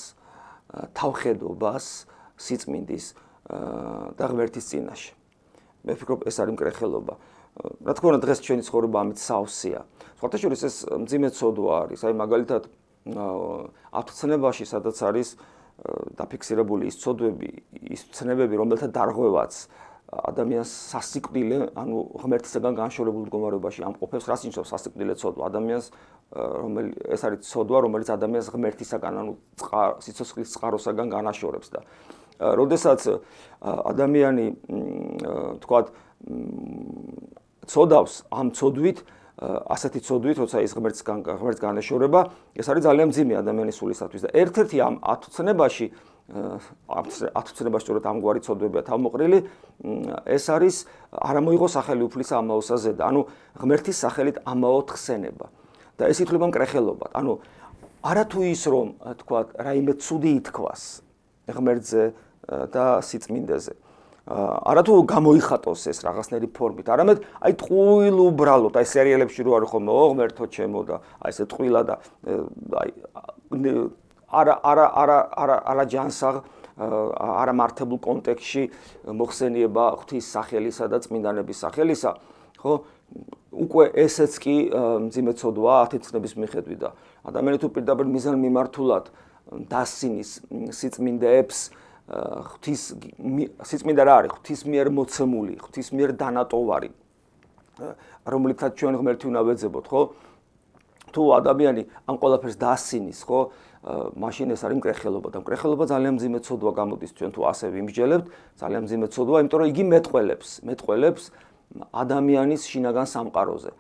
Speaker 1: თავხედობას, სიწმინდის და ღმერთის წინაშე. მე ვფიქრობ, ეს არის მკრეხელობა. რა თქმა უნდა, დღეს ჩვენი ცხოვრება ამით სავსეა. სხვათა შორის ეს მძიმე ცოდვა არის. აი მაგალითად, ათწნებაში, სადაც არის დაფიქსირებული ის ცოდვები, ის ცნებები, რომელთა დარღვევაც ადამიანს სასიკვდილე, ანუ ღმერთისაგან განშორებულ მდგომარეობაში ამყოფებს, რაც ნიშნავს სასიკვდილე ცოდვა. ადამიანს ეს არის ცოდვა, რომელიც ადამიანს ღმერთისაგან, ანუ სიცოცხლის წყაროსაგან განაშორებს და როდესაც ადამიანი თქვათ ცოდავს ამ ცოდვით, ასეთი ცოდვით, როცა ის ღმერთს განაშორება, ეს არის ძალიან მძიმე ადამიანის სულისათვის და ერთ-ერთი ამ ათწნებაში სწორედ ამგვარი ცოდვებია თავმოყრილი, ეს არის არა მოიღო სახელი უფლისა ამაოსა ზედა, ანუ ღმერთის სახელით ამაოდ ხსენება. და ეს ითვლება მკრეხელობად. ანუ არა თუ ის რომ თქვათ რაიმე ცუდი ითქვას ღმერთზე და სიწმინდეზე. არა თუ გამოიხატოს ეს რაღაცნაირი ფორმით, არამედ აი ტყუილ უბრალოდ, აი სერიალებში რო არის ხოლმე ღმერთო ჩემო და აი ესე ტყუილა და აი არა ჯანსაღ არა მართებულ კონტექსტში მოხსენიება ღვთის სახელისა და წმინდანების სახელისა, ხო? უკვე ესეც კი მძიმე ცოდვაა ათწნების მიხედვით და ადამიანი თუ პირდაპირ მიზან მიმართულად დასცინის სიწმინდეებს ღვთის სიწმინდე რა არის? ღვთის მიერ მოცემული, ღვთის მიერ დანატოვარი, რომლითაც ჩვენ ღმერთი უნდა ვეძებოთ, ხო? თუ ადამიანი ამ ყველაფერს დასცინის, ხო? მაშინ ეს არის მკრეხელობა და მკრეხელობა ძალიან მძიმე ცოდვა გამოდის ჩვენ თუ ასე ვიმსჯელებთ, ძალიან მძიმე ცოდვა, იმიტომ რომ იგი მეტყველებს ადამიანის შინაგან სამყაროზე.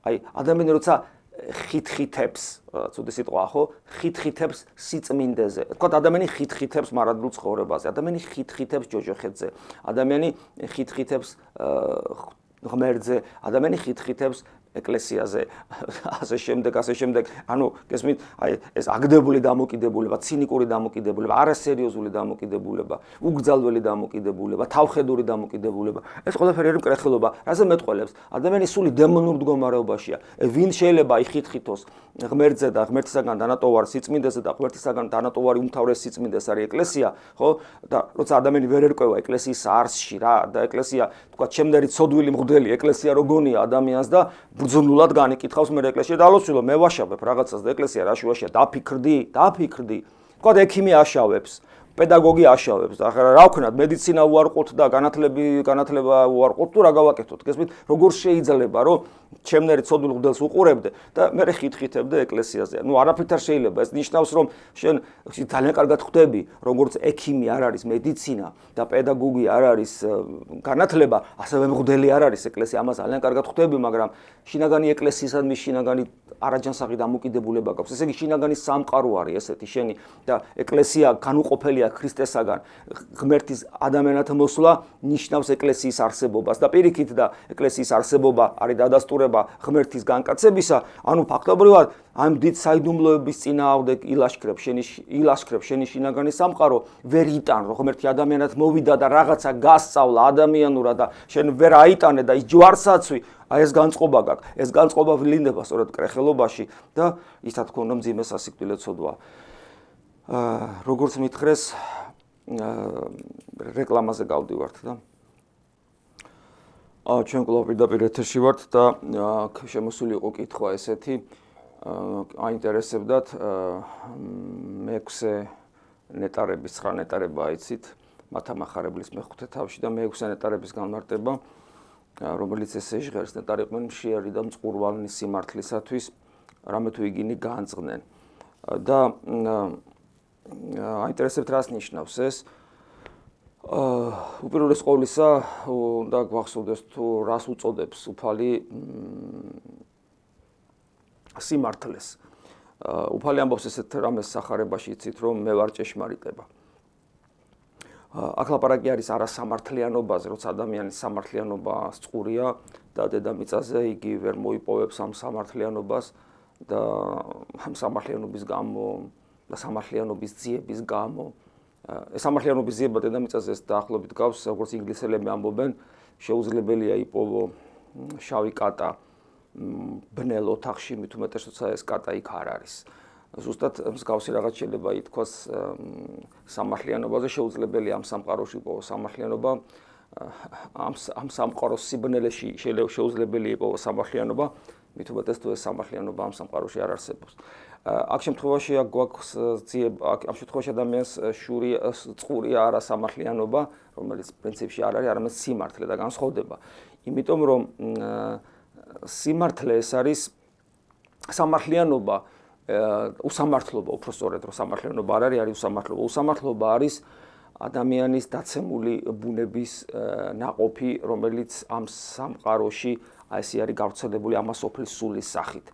Speaker 1: აი ადამიანი როცა ხითხითებს, ცუდი სიტყვაა, ხო? ხითხითებს სიწმინდეზე. თქვათ ადამიანი ხითხითებს მარადულ ცხოვრებაზე, ადამიანი ხითხითებს ჯოჯოხეთზე, ადამიანი ხითხითებს ღმერთზე, ადამიანი ხითხითებს ეკლესიაზე, ასე შემდეგ. ანუ გესმით, აი ეს აგდებული დამოკიდებულება, ცინიკური დამოკიდებულება, არასერიოზული დამოკიდებულება, უგრძალველი დამოკიდებულება, თავხედური დამოკიდებულება. ეს ყველაფერი არის მკრეხელობა. რაზე მეტყველებს? ადამიანი სული დემონურ მდგომარეობაშია. ვინ შეიძლება იხითხითოს ღმერთზე და ღმერთისაგან დანატოვარ სიწმინდეზე და ღმერთისაგან დანატოვარი უმთავრეს სიწმინდეს არის ეკლესია, ხო? და როცა ადამიანი ვერ ერკვევა ეკლესიის არსში რა და ეკლესია, თქვა, ჩემდერი ცოდვილი მღვდელი ეკლესია როგონია ადამიანს და ბრძნულად განიკითხავს მე ეკლესია და ალოცილო მე ვაშავებ რაღაცას და ეკლესია რა შუაშია დაფიქრდი თქვა ექიმი აშავებს პედაგოგი აშავებს და რა ვქნათ მედიცინა უარყოფთ და განათლება უარყოფთ თუ რა გავაკეთოთ გესმით როგორ შეიძლება რომ ჩემნერი ცოდვილ მღვდელს უყურებდე და მე ხითხითებდე ეკლესიაზე ნუ არაფრით არ შეიძლება ეს ნიშნავს რომ შენ ძალიან კარგად ხვდები როგორც ექიმი არ არის მედიცინა და პედაგოგი არ არის განათლება ასევე მღვდელი არ არის ეკლესია ამას ძალიან კარგად ხვდები მაგრამ შინაგანი ეკლესიისადმი შინაგანი არაჯანსაღი დამოკიდებულება გაქვს ესე იგი შინაგანი სამყარო არის ესეთი შენი და ეკლესია განუყოფელია ქრისტესაგან ღმერთის ადამიანთა მოსვლა ნიშნავს ეკლესიის არსებობას და პირიქით და ეკლესიის არსებობა არის დადასტურება ღმერთის განკაცებისა ანუ ფაქტობრივად ამ დიდ საიდუმლოების წინააღმდეგ ილაშქრებს შენი შინაგანი სამყარო ვერ იტან რომ ღმერთი ადამიანად მოვიდა და რაღაცა გასწავლა ადამიანურად და შენ ვერ აიტანე და ის ჯვარსაცვი აი ეს განწყობა გაქვს ეს განწყობა ვლინდება სწორედ კრეხელობაში და ის რა თქმა უნდა მძიმე სასიკვდილე ცოდვა როგორც მითხრეს რეკლამაზე გავდივართ და ჩვენ კლუბ პირდაპირ ეთერში ვართ და შემოსული იყო კითხვა ესეთი აინტერესებდათ მე-6 ნეტარების 9 ნეტარება აიცით მათა მახარებლის მე-5 თავში და მე-6 ნეტარების განმარტება რომელიც ესე ჟღერს ნეტარიყვნენ მშიერი და მწყურვალნი სიმართლისათვის რამე თუ იგინი განწყდნენ და აინტერესებთ რას ნიშნავს ეს უპირველეს ყოვლისა უნდა გვახსოვდეს თუ რას უწოდებს უფალი სიმართლეს უფალი ამბობს ესეთ რამეს სახარებაში იცით რომ მე ვარ ჭეშმარიტება აქ ლაპარაკი არის არასამართლიანობაზე როცა ადამიანის სამართლიანობა სწურია და დედამიწაზე იგი ვერ მოიპოვებს ამ სამართლიანობას და ამ სამართლიანობის გამო და სამართლიანობის ძიების გამო ეს სამართლიანობის ძიება დედამიწაზე დაახლოებით გავს როგორც ინგლისელები ამბობენ შეუძლებელია იპოვო შავი კატა ბნელ ოთახში, მით უმეტეს როცა ეს კატა იქ არ არის. ზუსტად მსგავსი რაღაც შეიძლება ითქვას სამართლიანობაზე, შეუძლებელია ამ სამყაროში იპოვოს სამართლიანობა, ამ სამყაროს სიბნელეში შეუძლებელია იპოვოს სამართლიანობა, მით უმეტეს თუ ეს სამართლიანობა ამ სამყაროში არ არსებობს. აქ შემთხვევაში გვაქვს ამ შემთხვევაში ადამიანს წყურია არა სამართლიანობა, რომელიც პრინციპში არ არის, არამედ სიმართლე და განსხვავდება. იმიტომ რომ სიმართლე ეს არის სამართლიანობა, უსამართლობა, უფრო სწორედ რომ სამართლიანობა არ არის უსამართლობა. უსამართლობა არის ადამიანის დაცემული ბუნების ნაყოფი, რომელიც ამ სამყაროში ესე არის გავრცელებული ამასოფლის სულის სახით.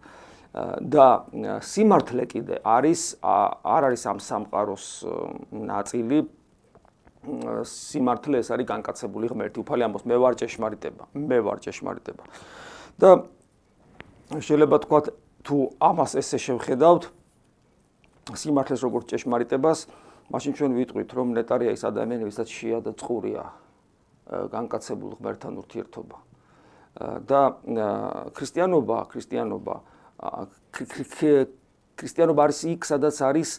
Speaker 1: და სიმართლე კიდე არ არის ამ სამყაროს ნაწილი. სიმართლე ეს არის განკაცებული ღმერთი. უფალი ამბობს, მე ვარ ჭეშმარიტება. და შეიძლება თქვა თუ ამას ესე შევხედავთ სიმართლეს როგორც ჭეშმარიტებას, მაშინ ჩვენ ვიტყვით, რომ ნეტარია ის ადამიანი, ვისაც შია და წყურია განკაცებულ ღმერთთან ურთიერთობა. და ქრისტიანობა არის იქ, სადაც არის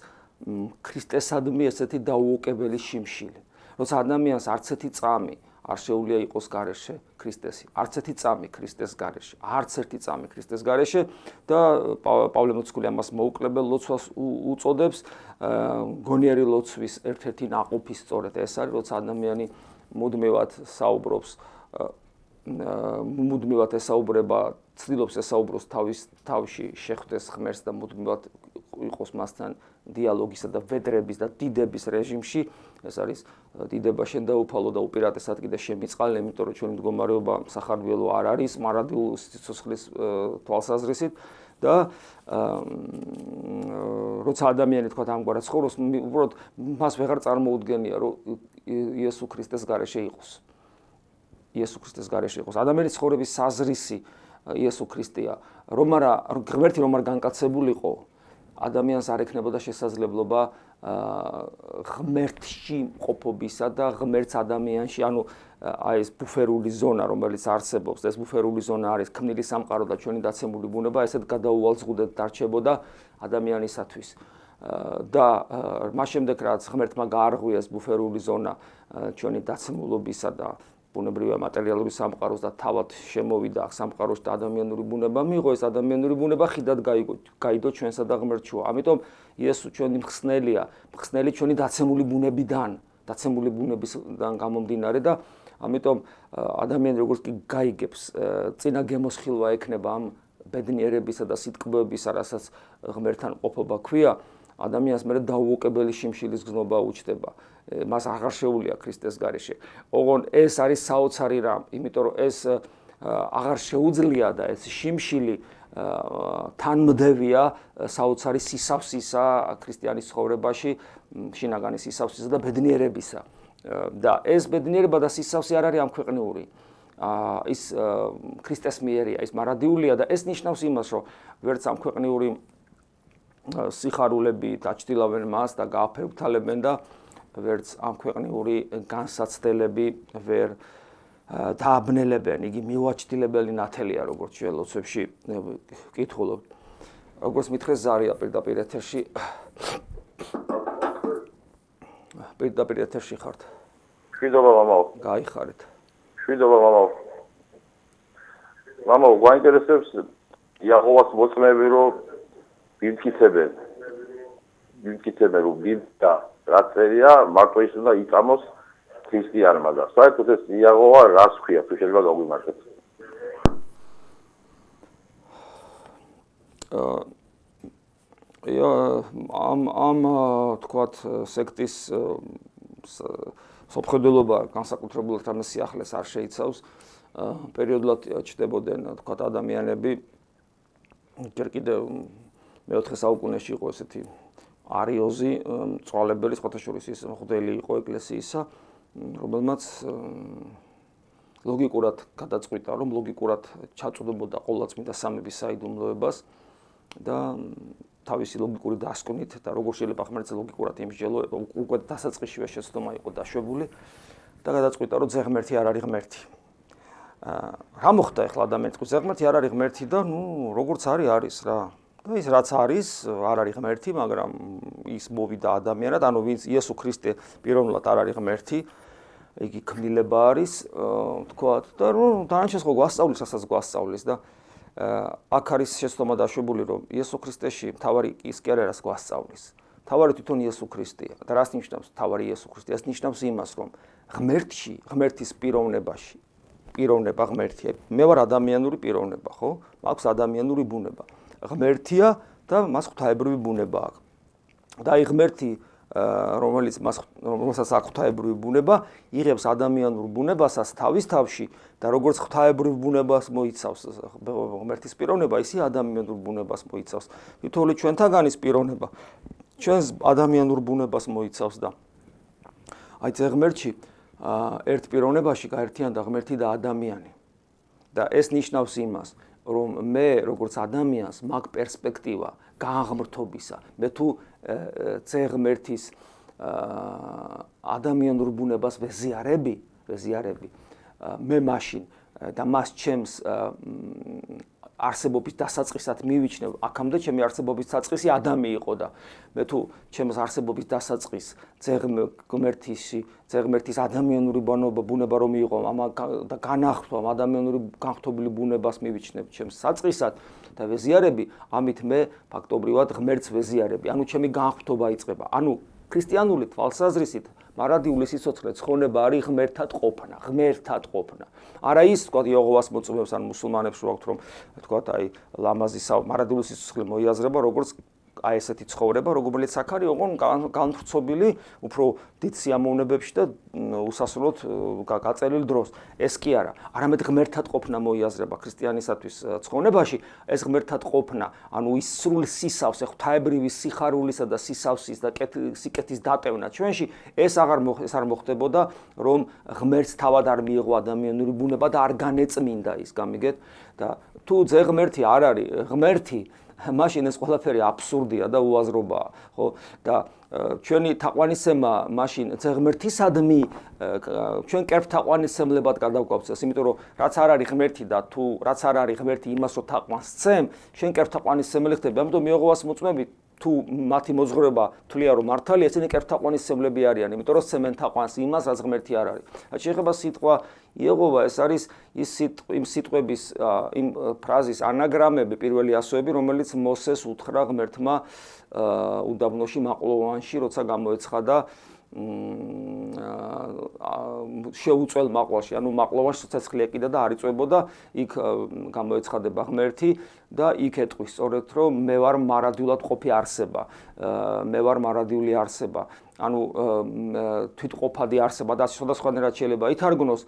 Speaker 1: ქრისტესადმი ესეთი დაუოკებელი შიმშილი. როცა ადამიანს არც ერთი წამი არ შეუძლია იყოს გარეშე ქრისტესი, არც ერთი წამი ქრისტეს გარეშე, არც ერთი წამი ქრისტეს გარეშე და პავლე მოციქული ამას მოუკლებელ ლოცვას უწოდებს, გონიერი ლოცვის ერთ-ერთი ნაყოფი სწორედ ეს არის, როცა ადამიანი მუდმივად საუბრობს, მუდმივად ესაუბრება, ცდილობს ესაუბროს თავში შეხვდეს ღმერთს და მუდმივად იყოს მასთან დიალოგისა და ვედრების და დიდების რეჟიმში. ეს არის დიდება შენ დაუფალო და უპირატესად კიდე შემიწყალე, იმიტომ რომ ჩვენი მდგომარეობა სახარბიელო არ არის, მარადიული სიცოცხლის თვალსაზრისით და როცა ადამიანი თქვა ამგვარად ცხოვრობს, უბრალოდ მას ვეღარ წარმოუდგენია, რომ იესო ქრისტეს გარეშე იყოს. ადამიანის ცხოვრების საზრისი იესო ქრისტეა. ღმერთი რომ არ განკაცებულიყო, ადამიანს არ ექნებოდა შესაძლებლობა ღმერთში ყოფობისა და ღმერთს ადამიანში, ანუ ეს ბუფერული ზონა, რომელიც არსებობს, ეს ბუფერული ზონა არის ქმნილი სამყარო და ჩვენი დაცემული ბუნება, ესეთ გადაუვალზღუდეთ დარჩებოდა ადამიანისათვის. და მას შემდეგ რაც ღმერთმა გაარღვია ეს ბუფერული ზონა ჩვენი დაცემულობისა და ბუნებრივი მატერიალური სამყაროს და თავად შემოვიდა სამყაროში და ადამიანური ბუნება მიიღო, ეს ადამიანური ბუნება ხიდად გაიდო ჩვენსა და ღმერთს შუა. ამიტომ იესო ჩვენი მხსნელია, მხსნელი ჩვენი დაცემული ბუნებისგან გამომდინარე და ამიტომ ადამიანი როგორც კი გაიგებს, წინა გემოსხილვა ექნება ამ ბედნიერებისა და სიტყვებისა, რასაც ღმერთთან ყოფობა ქვია, ადამიანს მე დაუოკებელი შიმშილის გზნობა უჩნდება. მას აღარ შეუძლია ქრისტეს გარეშე. ოღონ ეს არის საოცარი რამ, იმიტომ რომ ეს აღარ შეუძლია და ეს შიმშილი თანმდევია საოცარი სისავსისა ქრისტიანის ცხოვრებაში, შინაგანი სისავსისა და ბედნიერებისა. და ეს ბედნიერება და სისავსი არ არის ამქვეყნიური. ის ქრისტეს მიერია, ის მარადიულია და ეს ნიშნავს იმას, რომ ვერც ამქვეყნიური სიხარულები დაჩtildeავენ მას და გააფერგთალებენ და ვერც ამქვეყნიური განსაცდელები ვერ დააბნელებენ. იგი მიუაჩtildeებელი ნათელია, როგორც ჩვენ ლოცვებში ვკითხულობთ. როგორც მითხრეს ზარია პირდაპირ ეთერში. პირდაპირ ეთერში ხართ.
Speaker 6: შვიდობა მამაო.
Speaker 1: გაიხარეთ.
Speaker 6: შვიდობა მამაო. მამაო, გვაინტერესებს იაჰოვას მოწმეები, რომ ვიმკითხებენ რომ ვინდა რა წერია, მარტო ის უნდა იწამოს ქრისტიანმა და საერთოდ ეს იაჰოვა რას ქვია, თუ შეიძლება გაგვიმართეთ.
Speaker 1: ამ თქვათ სექტის სოფხედელობა განსაკუთრებულად ამ სიახლეს არ შეიცავს. პერიოდულად ჩნდებოდნენ თქვათ ადამიანები, ჯერ კიდევ მეოთხე საუკუნეში იყო ესეთი არიოზი, მწვალებელი, სხვათა შორის ის მღვდელი იყო ეკლესიისა, რომელმაც ლოგიკურად გადაწყვიტა, რომ ლოგიკურად ჩაწვდომოდა ყოლაწმინდა სამების საიდუმლოებას და თავისი ლოგიკური დასკვნით და როგორ შეიძლება ღმერთზე ლოგიკურად იმსჯელო, უკვე დასაწყისშივე შეცდომა იყო დაშვებული და გადაწყვიტა, რომ ძე ღმერთი არ არის ღმერთი. რა მოხდა ახლა ადამიანის ტყუილს? ღმერთი არ არის ღმერთი და როგორც არის რა. და ის რაც არის, არ არის ღმერთი, მაგრამ ის მოვიდა ადამიანად, ანუ ვინც იესო ქრისტე პიროვნულად არ არის ღმერთი, იგი ქმნილება არის, თქვათ და დანარჩენს ხო გვასწავლის, რასაც გვასწავლის და აქ არის შეცდომა დაშვებული, რომ იესო ქრისტეში მთავარი ის კი არ არის გვასწავლის. მთავარი თვითონ იესო ქრისტეა. და რას ნიშნავს მთავარი იესო ქრისტე? ეს ნიშნავს იმას, რომ ღმერთში, ღმერთის პიროვნებაში, პიროვნება ღმერთია. მე ვარ ადამიანური პიროვნება, ხო? მაქვს ადამიანური ბუნება. ღმერთია და მას ღვთაებრივი ბუნება აქვს. და აი ღმერთი, რომელსაც აქვს ღვთაებრივი ბუნება, იღებს ადამიანურ ბუნებასაც თავის თავში და როგორც ღვთაებრივ ბუნებას მოიცავს ღმერთის პიროვნება, ისე ადამიანურ ბუნებას მოიცავს. თითოეული ჩვენთაგანის პიროვნება ჩვენს ადამიანურ ბუნებას მოიცავს და აი ეს ღმერთში ერთ პიროვნებაში გაერთიანდა ღმერთი და ადამიანი. და ეს ნიშნავს იმას, რომ მე როგორც ადამიანს მაქვს პერსპექტივა გააღმრთობისა. მე თუ ღმერთის ადამიანურ ბუნებას ვეზიარები, მე მაშინ და მას ჩემს არსებობის დასაწყისად მივიჩნევ, აქამდე ჩემი არსებობის საწყისი ადამი იყო და მე თუ ჩემს არსებობის დასაწყის ღმერთის ადამიანური ბუნება რომ იყო, და განახტვა ადამიანური განხტობილი ბუნებას მივიჩნევ ჩემს საწყისად და ვეზიარები, ამით მე ფაქტობრივად ღმერთს ვეზიარები. ანუ ჩემი განხტობა იწყება. ანუ ქრისტიანული თვალსაზრისით მარადიული სიცოცხლე ცხონება არის ღმერთად ყოფნა. არა ის, თქვა, იეჰოვას მოწმეებს ან მუსულმანებს ვაქვთ, რომ თქვა, აი, ლამაზი მარადიული სიცოცხლე მოიაზრება, როგორც აი ესეთი ცხოვრება, როგორც აქ არის განვრცობილი უფრო დიდ სიამოვნებებში და უსასრულოდ გაწელილ დროს. ეს კი არა, არამედ ღმერთად ყოფნა მოიაზრება ქრისტიანისათვის ცხონებაში, ეს ღმერთად ყოფნა, ანუ ის სრულ სისავსე, ღვთაებრივი სიხარულისა და სისავსის და სიკეთის დატევნა ჩვენში, ეს არ მოხდებოდა, რომ ღმერთს თავად არ მიიღო ადამიანური ბუნება და არ განეწმინდა ის, გამიგეთ? და თუ ღმერთი არ არის ღმერთი, მაშინ ეს ყველაფერი აბსურდია და უაზრობაა, ხო? და ჩვენი თაყვანისცემა მაშინ ღმერთისადმი ჩვენ კერპ თაყვანისცემლებად გადავგვაქვს, იმიტომ რომ რაც არ არის ღმერთი და თუ რაც არ არის ღმერთი იმას რო თაყვანს წემ, ჩვენ კერპ თაყვანისცემელი ხდები. ამიტომ იეჰოვას მოწმეები თუ მათი მოძღვრება თვლია რომ მართალია, ესენი კერპ თაყვანისცემლები არიან, იმიტომ რომ წემენ თაყვანს იმას, რაც ღმერთი არ არის. შეიძლება სიტყვა იეჰოვა ეს არის იმ სიტყვების იმ ფრაზის ანაგრამები, პირველი ასოები, რომელიც მოსეს უთხრა ღმერთმა უდაბნოში მაყლოვანში, როცა გამოეცხადა შეუწველ მაყვალში, ანუ მაყლოვანში ცეცხლი ეკიდა და არ იწვებოდა, იქ გამოეცხადება ღმერთი და იქ ეტყვის სწორედ რომ მე ვარ მარადიულად ყოფი არსება, მე ვარ მარადიული არსება. ანუ თვითყოფადი არსება და სხვადასხვანაირად შეიძლება ითარგმნოს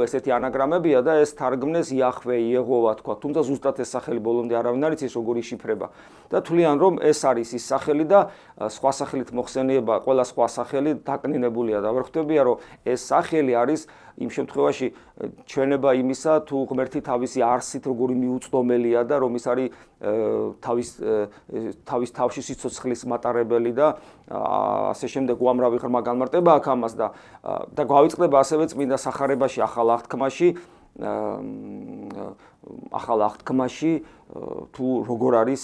Speaker 1: ესეთი ანაგრამებია და ეს თარგმნეს იახვე, იეჰოვა თქვა, თუმცა ზუსტად ეს სახელი ბოლომდე არავინ არ იცის როგორ იშიფრება. და თვლიან რომ ეს არის ის სახელი და სხვა სახელით მოხსენიება, ყველა სხვა სახელი დაკნინებულია და ვერ ხვდებია რომ ეს სახელი არის იმ შემთხვევაში ჩვენება იმისა, თუ ღმერთი თავისი არსით როგორი მიუწვდომელია და რომ ის არის თავის თავში სიცოცხლის მატარებელი და ასე შემდეგ უამრავი ღრმა განმარტება აქვს ამას და გვავიწყდება ასევე წმინდა სახარებაში, ახალ აღთქმაში თუ როგორ არის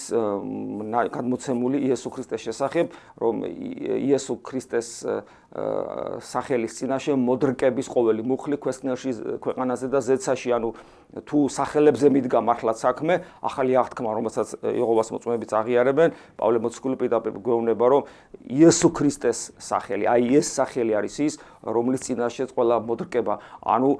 Speaker 1: გადმოცემული იესო ქრისტეს შესახებ, რომ იესო ქრისტეს სახელის წინაშე მოდრკების ყოველი მუხლი ქვეყანაზე და ზეცაში, ანუ თუ სახელებზე მიდგა მართლაც საქმე, ახალი აღთქმა, რომელსაც იეჰოვას მოწმეებიც აღიარებენ, პავლე მოციქული პირდაპირ გვეუბნება, რომ იესო ქრისტეს სახელი, აი ეს სახელი არის ის, რომლის წინაშეც ყველა მოდრკება, ანუ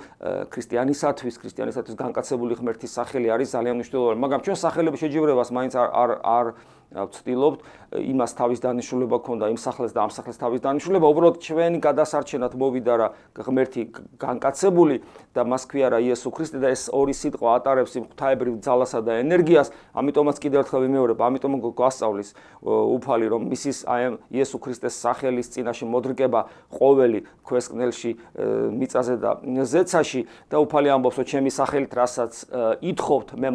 Speaker 1: ქრისტიანისათვის განკაცებული ღმერთის სახელი არის ძალიან მნიშვნელოვანი, მაგრამ ჩვენ სახელების შეჯიბრებას მაინც არ ვცდილობთ, იმას თავის დანიშნულება ქონდა, იმ სახელს და ამ სახელს თავის დანიშნულება, უბრალოდ ჩვენი გადასარჩენად მოვიდა რა ღმერთი განკაცებული და მას ქვია რა იესო ქრისტე და ეს ორი სიტყვა ატარებს იმ ღვთაებრივ ძალასა და ენერგიას, ამიტომაც კიდევ ერთხელ ვიმეორებ, ამიტომ გვასწავლის უფალი, რომ მისის აი იესო ქრისტეს სახელის წინაშე მოდრკება ყოველი ქვესკნელში, მიწაზე და ზეცაში და უფალი ამბობს, რომ ჩემი სახელით რასაც ითხოვთ, მე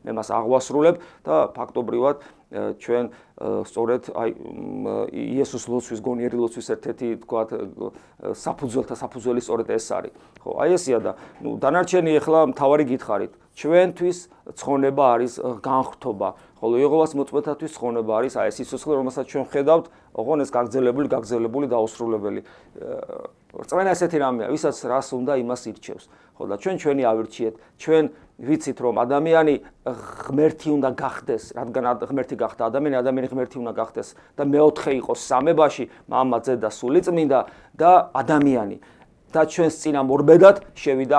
Speaker 1: მას აღვასრულებ და ფაქტობრივად ჩვენ სწორედ აი იესოს ლოცვის, გონიერი ლოცვის ერთ-ერთი თქვათ საფუძველთა საფუძველი სწორედ ეს არის. ხო, აი ესია და ნუ დანარჩენი ახლა მთავარი გითხარით. ჩვენთვის ცხონება არის განხრთობა, ხოლო იეჰოვას მოწმეთათვის ცხონება არის აი ეს სიცოცხლე, რომელსაც ჩვენ ხედავთ, ოღონ ეს გაგრძელებული და აუსრულებელი. რწმენა ესეთი რამეა, ვისაც რას უნდა იმას ირჩევს. ხო და ჩვენი ავირჩიეთ, ჩვენ ვიცით რომ ადამიანი ღმერთი უნდა გახდეს, რადგან ღმერთი გახდა ადამიანი ღმერთი უნდა გახდეს და მეოთხე იყოს სამებაში, მამა, ძე და სულიწმინდა და ადამიანი. და ჩვენს წინამორბედად შევიდა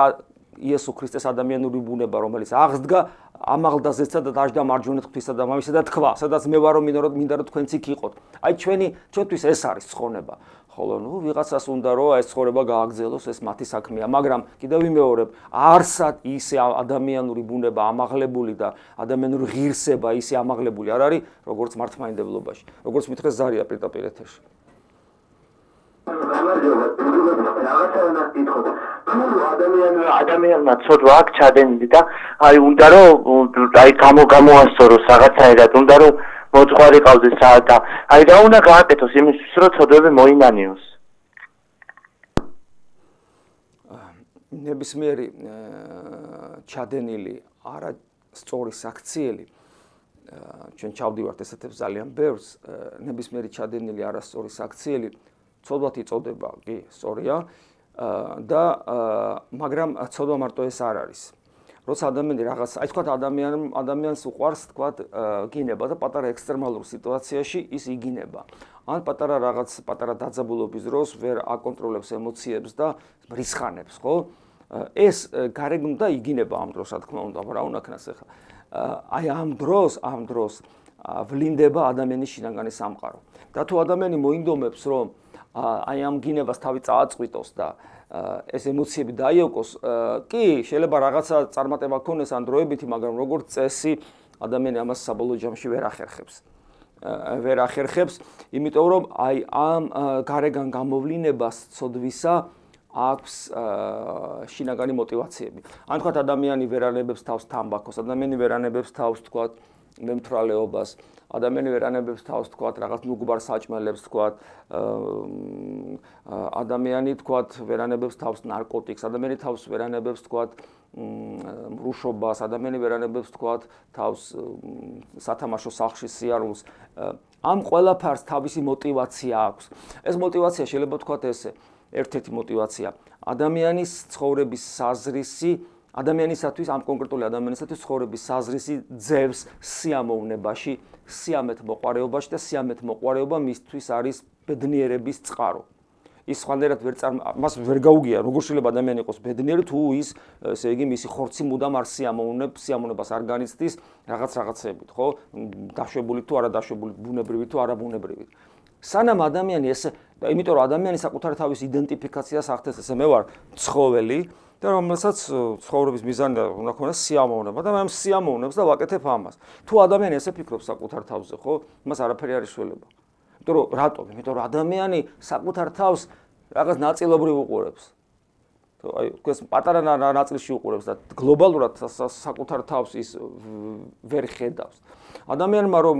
Speaker 1: იესო ქრისტეს ადამიანური ბუნება, რომელიც აღსდგა ამაღლდაზეცა და დაждდა მარჯვენა ღვთისა და მამისა და თქვა, სადაც მე ვარო მინდა რომ თქვენც იქ იყოთ. აი ჩვენთვის ეს არის ცხონება. ხოლო ნუ ვიღაცას უნდა რომ ეს ცხონება გააგრძელოს, ეს მათი საქმეა, მაგრამ კიდევ ვიმეორებ, არსად ისე ადამიანური ბუნება ამაღლებული და ადამიანური ღირსება ისე ამაღლებული არ არის, როგორც მართლმადიდებლობაში, როგორც მითხეს ზარია პირდაპირ ეთერში.
Speaker 7: ადამიანმა ცოდვა აქვს ჩადენილი და აი უნდა რომ აი გამოასწოროს რაღაცაერად, უნდა რომ მოძღვარი ყავდეს და აი რა უნდა გააკეთოს იმისთვის რომ ცოდვები მოინანიოს.
Speaker 1: ნებისმიერი ჩადენილი არა სწორი საქციელი ჩვენ ჩავდივართ ესეთებს ძალიან ბევრს ნებისმიერი ჩადენილი არასწორი საქციელი ცოდვათ იწოდება კი სწორია და მაგრამ ცოდვა მარტო ეს არ არის როცა ადამიანი რაღაც აი თქვა ადამიანს უყვარს თქვა გინება და პატარა ექსტრემალურ სიტუაციაში ის იგინება ან პატარა დაძაბულობის დროს ვერ აკონტროლებს ემოციებს და რისხანებს ხო ეს გარეგნ და იგინება ამ დროს რა თქმა უნდა რა უნდა ქნას ახლა აი ამ დროს ვლინდება ადამიანის შინაგანი სამყარო და თუ ადამიანი მოინდომებს რომ აი ამ გინებას თავი წააწყვიტოს და ეს ემოციები დაიოკოს კი შეიძლება რაღაცა წარმატება ქონდეს ან დროებითი მაგრამ როგორც წესი ადამიანი ამას საბოლოო ჯამში ვერ ახერხებს იმიტომ რომ აი ამ გარეგან გამოვლინებას ცოდვისა აქვს შინაგანი мотиваციები. ან თქვათ ადამიანი ვერანებებს თავს თამბაქოს, ადამიანი ვერანებებს თავს თქვათ მემთრალეობას, ადამიანი ვერანებებს თავს თქვათ რაღაც ნუგბარ საჭმელებს თქვათ ადამიანი თქვათ ვერანებებს თავს ნარკოტიკს, ადამიანი თავს ვერანებებს თქვათ მრუშობას, ადამიანი ვერანებებს თქვათ თავს სათამაშო სახლში სიარულს. ამ ყველაფერს თავისი мотиваცია აქვს. ეს мотиваცია შეიძლება თქვათ ესე ერთ-ერთი мотиваცია ადამიანის ცხოვრების საზრისი ადამიანისათვის ამ კონკრეტული ადამიანისათვის ცხოვრების საზრისი ძევს სიამოვნებაში, სიამეთ მოყვარეობაში და სიამეთ მოყვარეობა მისთვის არის ბედნიერების წყარო. ის სხვანაირად მას ვერ გაუგია, როგორ შეიძლება ადამიანი იყოს ბედნიერი თუ ის, ესე იგი, მისი ხორცი მუდამ არ სიამოვნებას არ განიცდის რაღაცებით, ხო? დაშვებული თუ არა დაშვებული, ბუნებრივი თუ არა ბუნებრივი. სანამ ადამიანი ესე, იმიტომ რომ ადამიანი საკუთარ თავის იდენტიფიკაციას ახდენს, ესე მე ვარ ცხოველი და რომელსაც ცხოვრების მიზანი უნდა ქონდეს სიამოვნება და მე ამ სიამოვნებს და ვაკეთებ ამას. თუ ადამიანი ესე ფიქრობს საკუთარ თავზე, ხო? მას არაფერი არ იშველება. იმიტომ რომ რატომ? იმიტომ რომ ადამიანი საკუთარ თავს რაღაც ნაწილობრივ უყურებს. აი, ეს პატარა ნაწილში უყურებს და გლობალურად საკუთარ თავს ის ვერ ხედავს. ადამიანმა რომ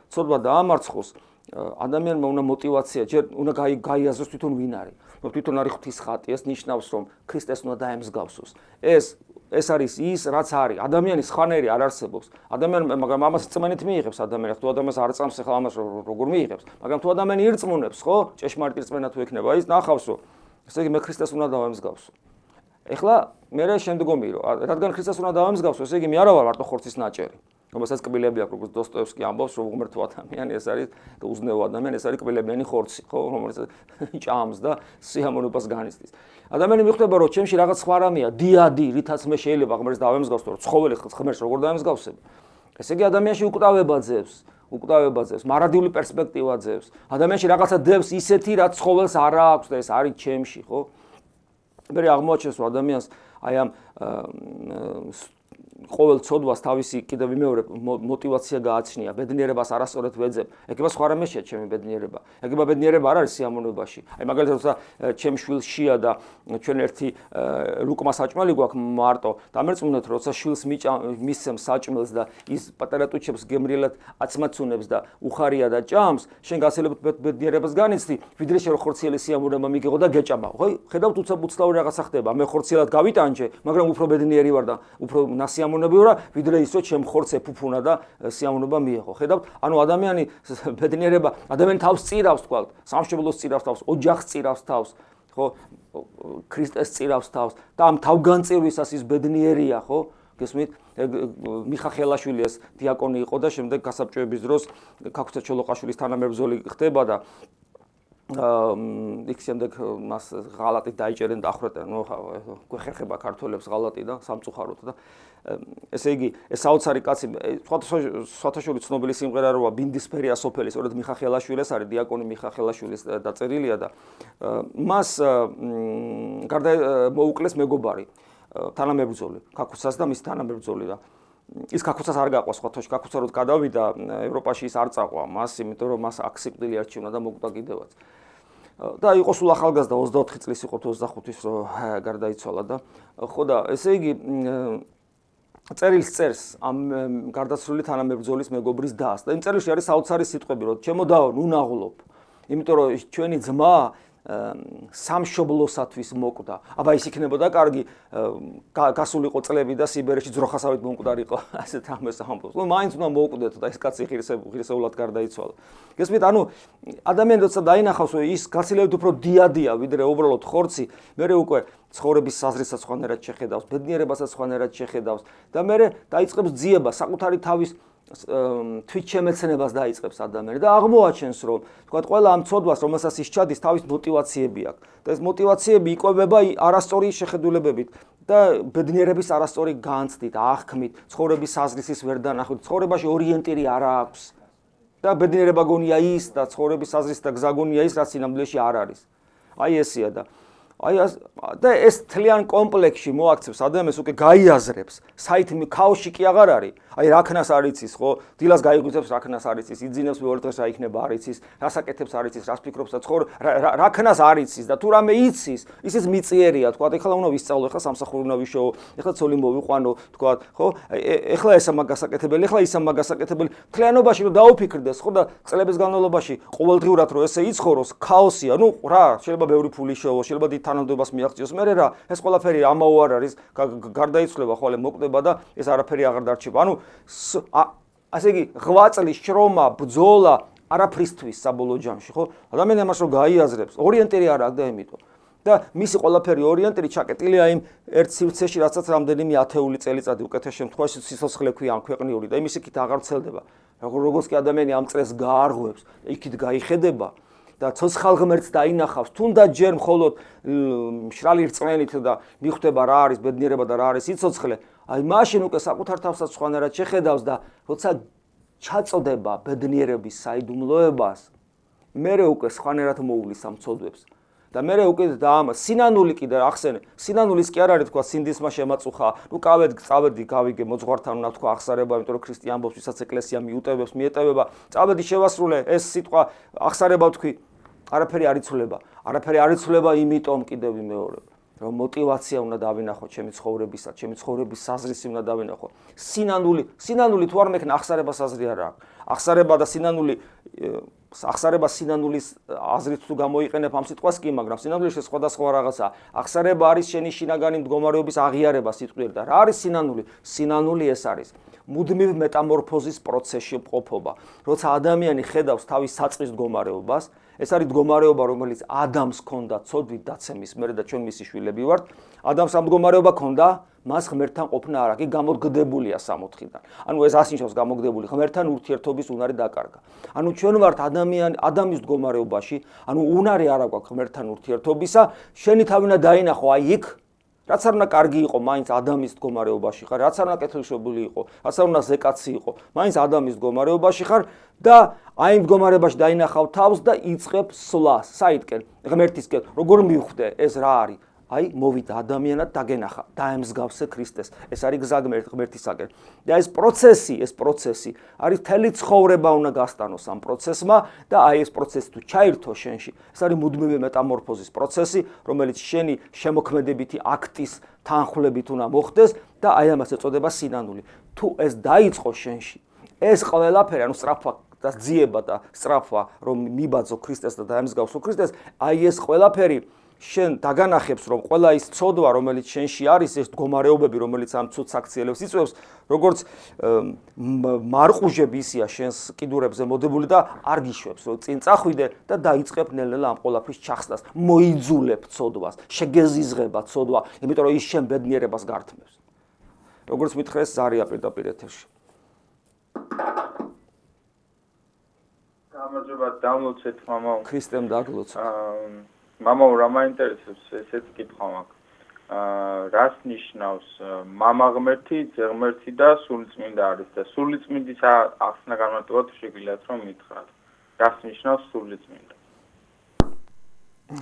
Speaker 1: ცოდვა დაამარცხოს ადამიანმა უნდა мотиваცია, ჯერ უნდა გაიაზროს თვითონ ვინ არის. თვითონ არის ღვთის ხატი, ეს ნიშნავს რომ ქრისტეს უნდა დაემსგავსოს. ეს არის ის, რაც არის. ადამიანის ხანერი არ არსებობს. მაგრამ ამას რწმენით მიიღებს ადამიანს. თუ ადამიანს არ წამს ახლა ამას როგორ მიიღებს? მაგრამ თუ ადამიანი ირწმუნებს, ხო? ჭეშმარიტ რწმენა თუ ექნება, ის ნახავს რომ ესე იგი მე ქრისტეს უნდა დავემსგავსო. ეხლა მე შემდგომი რომ რადგან ქრისტეს უნდა დავემსგავსო, ესე იგი მე არა ვარ მარტო ხორცის ნაწერი. რომელსაც კბილები აქვს, როგორც დოსტოევსკი ამბობს, რომ უღმერთო ადამიანი ეს არის და უზნეო ადამიანი, ეს არის კბილებიანი ხორცი, ხო, რომელიც ჭამს და სიამოვნებას განიცდის. ადამიანი მიხვდება, რომ ჩემში რაღაც სხვა რამეა, დიადი, რითაც მე შეიძლება ღმერთს დავემსგავსო, რომ ცხოველი ღმერთს როგორ დავემსგავსებ. ესე იგი ადამიანში უკვდავება ძევს, მარადიული პერსპექტივა ძევს. ადამიანში რაღაცა დევს ისეთი, რაც ცხოველს არ აქვს და ეს არის ჩემში, ხო? მე აღმოაჩენს, რომ ადამიანს აი ამ ყოველ ცოდვას თავისი კიდევ მეორე мотивация გააჩნია, ბედნიერებას არასწორად ვეძებ. ეგება სხვა რამეშია ჩემი ბედნიერება. ეგება ბედნიერება არ არის სიამოვნებაში. აი მაგალითად როცა ჩემ შვილს შია და ჩვენ ერთი ლუკმა საჭმელი გვაქვს მარტო, დამერწმუნეთ როცა შვილს მისცემს საჭმელს და ის პატარა ტუჩებს გემრიელად აცმაცუნებს და უხარია და ჭამს, შენ გასალებად ბედნიერებას განიცდი, ვიდრე შენ ხორციელი სიამოვნება მიგიღო და გეჭამა. ხო, ხედავთ უცბაური რაღაცა ხდება. მე ხორციელად გავიტანჯე, მაგრამ უფრო ბედნიერი ვარ და უფრო ნასიამოვნები ვარ, ვიდრე ის რომ ჩემ ხორცე ფუფუნა და სიამოვნება მიიღო. ხედავთ, ანუ ადამიანი ბედნიერება, ადამიანი თავს წირავს, თქვა, სამშობლოს წირავს თავს, ოჯახს წირავს თავს, ხო? ქრისტეს წირავს თავს და ამ თავგანწირვისას ის ბედნიერია, ხო? გესმით? მიხა ხელაშვილი ეს დიაკონი იყო და შემდეგ გასაბჭოების დროს ქაქუცა ჩოლოყაშვილის თანამებრძოლი ხდება და იქ შემდეგ მას ღალატით დაიჭერენ და ახრეტენ, ნუ გვეხერხება ქართველებს ღალატი და სამწუხაროდ და ესე იგი ეს საოცარი კაცი სხვათაშორი ცნობილი სიმღერა როა ბინდისფერია სოფელი, სწორედ მიხა ხელაშვილის არის დიაკონი მიხა ხელაშვილის დაწერილია და მას გარდა მოუკლეს მეგობარი თანამებრძოლი ქაქუცას და მის თანამებრძოლი და ის ქაქუცას არ გაყვა სხვათაშორი ქაქუცა რო გადავიდა ევროპაში ის არ წაყვა მას, იმიტომ რომ მას აქ სიკვდილი არჩევნა და მოკვდა კიდევაც. და იყო სულ ახალგაზრდა 24 წლის იყო 25-ის რო გარდაიცვალა და ხო და ესე იგი წერილს წერს ამ გარდაცვლილი თანამებრძოლის მეგობრის დას და იმ წერილში არის საოცარი სიტყვები რომ ჩემო დაო ნუ ნაღლობ, იმიტომ რომ ჩვენი ძმა სამშობლოსათვის მოკვდა. აბა ის იქნებოდა კარგი გასულიყო წლები და სიბერეში ძროხასავით მომკვდარიყო, ასეთ ამას ამბობს. ნუ მაინც უნდა მოუკვდეთ და ეს კაცი ღირსეულად გარდაიცვალა. გესმით, ანუ ადამიანი როცა დაინახავს, რომ ის გაცილებით უფრო დიადია, ვიდრე უბრალოდ ხორცი, მერე უკვე ცხოვრების საზრისაც სხვანაირად შეხედავს, ბედნიერებასაც სხვანაირად შეხედავს და მერე დაიწყებს ძიება საკუთარი თავის თვითშემეცნებას დაიწყებს ადამიანი და აღმოაჩენს რომ თქვა ყველა ამ ცოდვას რომელსაც ის ჩადის თავის мотиваციები აქვს და ეს мотиваციები იკვებება არასწორი შეხედულებებით და ბედნიერების არასწორი განცდით, აღქმით, ცხოვრების საზრისის ვერ დანახვით, ცხოვრებაში ორიენტირი არ აქვს და ბედნიერება გონია ის და ცხოვრების საზრის და გზა გონია ის, რაც სინამდვილეში არ არის. აი ესია და და ეს თლიან კომპლექსში მოაქცევს ადამიანს უკვე გაიაზრებს, საით ქაოსში კი აღარ არის. აი რა ქნას არ იცის, ხო? დილას გაიგვიწევს რა ქნას არ იცის, იძინებს მეორე დღეს რა იქნება არ იცის, რასაკეთებს არ იცის, რას ფიქრობს და რა ქნას არ იცის და თუ რამე იცის, ისიც მიწიერია, თქვა, ეხლა უნდა ვისწავლო, ეხლა სამსახური უნდა ვიშოვო, ეხლა ცოლი მოვიყვანო, თქვა, ხო? ეხლა ესა მაგასაკეთებელი, ეხლა ისა მაგასაკეთებელი. თლიანობაში რომ დაუფიქრდეს, ხო და წლების განმავლობაში ყოველდღიურად რომ ესე იცხოვროს, ქაოსია, ნუ რა, შეიძლება ბევრი ფული შევო, შეიძლება დიდ თანამდებობას მიაღწიოს, მე რა, ეს ყველაფერი ამაო არ არის, გარდაიცვლება ხოლმე მოკვდება და ეს არაფერი აღარ დარჩება. ანუ ასე იგი 8 წლის შრომა, ბრძოლა არაფრისთვის საბოლოო ჯამში, ხო? ადამიანი ამას რო გაიაზრებს, ორიენტირი არ აქვს და იმიტომ. და მისი ყველაფერი ორიენტირი ჩაკეტილია იმ ერთ სივრცეში, რასაც რამდენიმე ათეული წელიწადი უკეთეს შემთხვევაში სიცოცხლე ქვია ამ ქვეყნიური და იმის იქით აღარ ვრცელდება. როგორც კი ადამიანი ამ წრეს გაარღვევს, იქით გაიხედება და ცოცხალ ღმერთს დაინახავს, თუნდაც ჯერ მხოლოდ მშრალი რწმენით და მიხვდება რა არის ბედნიერება და რა არის სიცოცხლე, აი მაშინ უკვე საკუთარ თავსაც სხვანაირად შეხედავს და როცა ჩაწოდება ბედნიერების საიდუმლოებას, მერე უკვე სხვანაირად მოუვლის ამ ცოდვებს. და მერე უკვე და ამ სინანული კიდე ახსენე, სინანულის კი არ არის თქვა სინდისმა შემაწუხა, ნუ წავედი გავიგე მოძღვართან უნდა თქვა ახსარება, იმიტომ რომ ქრისტე ამბობს, ვისაც ეკლესია მიუტევებს, მიეტევება, წავედი შევასრულე, ეს სიტყვა ახსარება თქვი, არაფერი არ იცვლება. არაფერი არ იცვლება იმიტომ კიდევ მეორე რომ мотиваცია უნდა დავინახო ჩემი ცხოვრებისა, ჩემი ცხოვრების საზრისი უნდა დავინახო. სინანული თუ არ მექნა ახსარება საზრი არ აქვს. ახსარება და სინანული ახსარება სინანულის აზრით თუ გამოიყენებ ამ სიტყვას კი, მაგრამ სინანულში სხვადასხვა რაღაცა. ახსარება არის შენი შინაგანი მდგომარეობის აღიარება სიტყვიერ და რა არის სინანული? სინანული ეს არის მუდმივ მეტამორფოზის პროცესში ყოფობა. როცა ადამიანი ხედავს თავის საწყის მდგომარეობას, ეს არის მდგომარეობა, რომელიც ადამს ჰქონდა ცოდვით დაცემის მერე და ჩვენ მისი შვილები ვართ. ადამს ამ მდგომარეობა ჰქონდა, მას ღმერთთან ყოფნა არ აქვს, გამოგდებულია სამოთხიდან. ანუ ეს ასნიშნავს გამოგდებული ღმერთთან ურთიერთობის უნარი დაკარგა. ანუ ჩვენ ვართ ადამიანის მდგომარეობაში, ანუ უნარი არ აქვს ღმერთთან ურთიერთობისა, შენი თავი უნდა დაინახო აი იქ, რაც არ უნდა კარგი იყო, მაინც ადამიანის მდგომარეობაში ხარ, რაც არ უნდა კეთილშობილი იყო, რაც არ უნდა ზეკაცი იყო, მაინც ადამიანის მდგომარეობაში ხარ და აი იმ მდგომარეობაში დაინახავ თავს და იწყებ სვლას, საითკენ, ღმერთისკენ, როგორ მივხვდე, ეს რა არის? აი მოვიდა ადამიანად დაგენახა, დაემსგავსე ქრისტეს. ეს არის გზა ღმერთისაკენ. და ეს პროცესი არის მთელი ცხოვრება უნდა გასტანოს ამ პროცესმა და აი ეს პროცესი თუ ჩაირთო შენში, ეს არის მუდმივი მეტამორფოზის პროცესი, რომელიც შენი შემოქმედებითი აქტის თანხლებით უნდა მოხდეს და აი ამას ეწოდება სინანული. თუ ეს დაიწყო შენში, ეს ყველაფერი, ანუ სწრაფვა და ძიება და სწრაფვა, რომ მიბაძო ქრისტეს და დაემსგავსო ქრისტეს, აი ეს ყველაფერი შენ დაგანახებს, რომ ყველა ის ცოდვა, რომელიც შენში არის, ეს მდგომარეობები, რომელიც ამ ცუდ საქციელებს იწვევს, როგორც მარყუჟები ისია შენს კიდურებზე მოდებული და არ გიშვებს, რომ წინ წახვიდე და დაიწყებ ნელ-ნელა ამ ყველაფრის ჩახსნას, მოიძულებ ცოდვას, შეგეზიზღება ცოდვა, იმიტომ რომ ის შენ ბედნიერებას გართმევს. როგორც მითხრეს, ზარია პირდაპირ ეთერში.
Speaker 8: გამარჯობა, დამლოცეთ მამაო.
Speaker 1: ქრისტემ დაგლოცა.
Speaker 8: მამაო, რა მაინტერესებს ესეთი კითხვა მაქვს. რას ნიშნავს მამა ღმერთი, ძე ღმერთი და სულიწმინდა არის და სულიწმინდის ახსნა განმარტებად შეგიძლიათ რომ მითხრათ. რას ნიშნავს სულიწმინდა?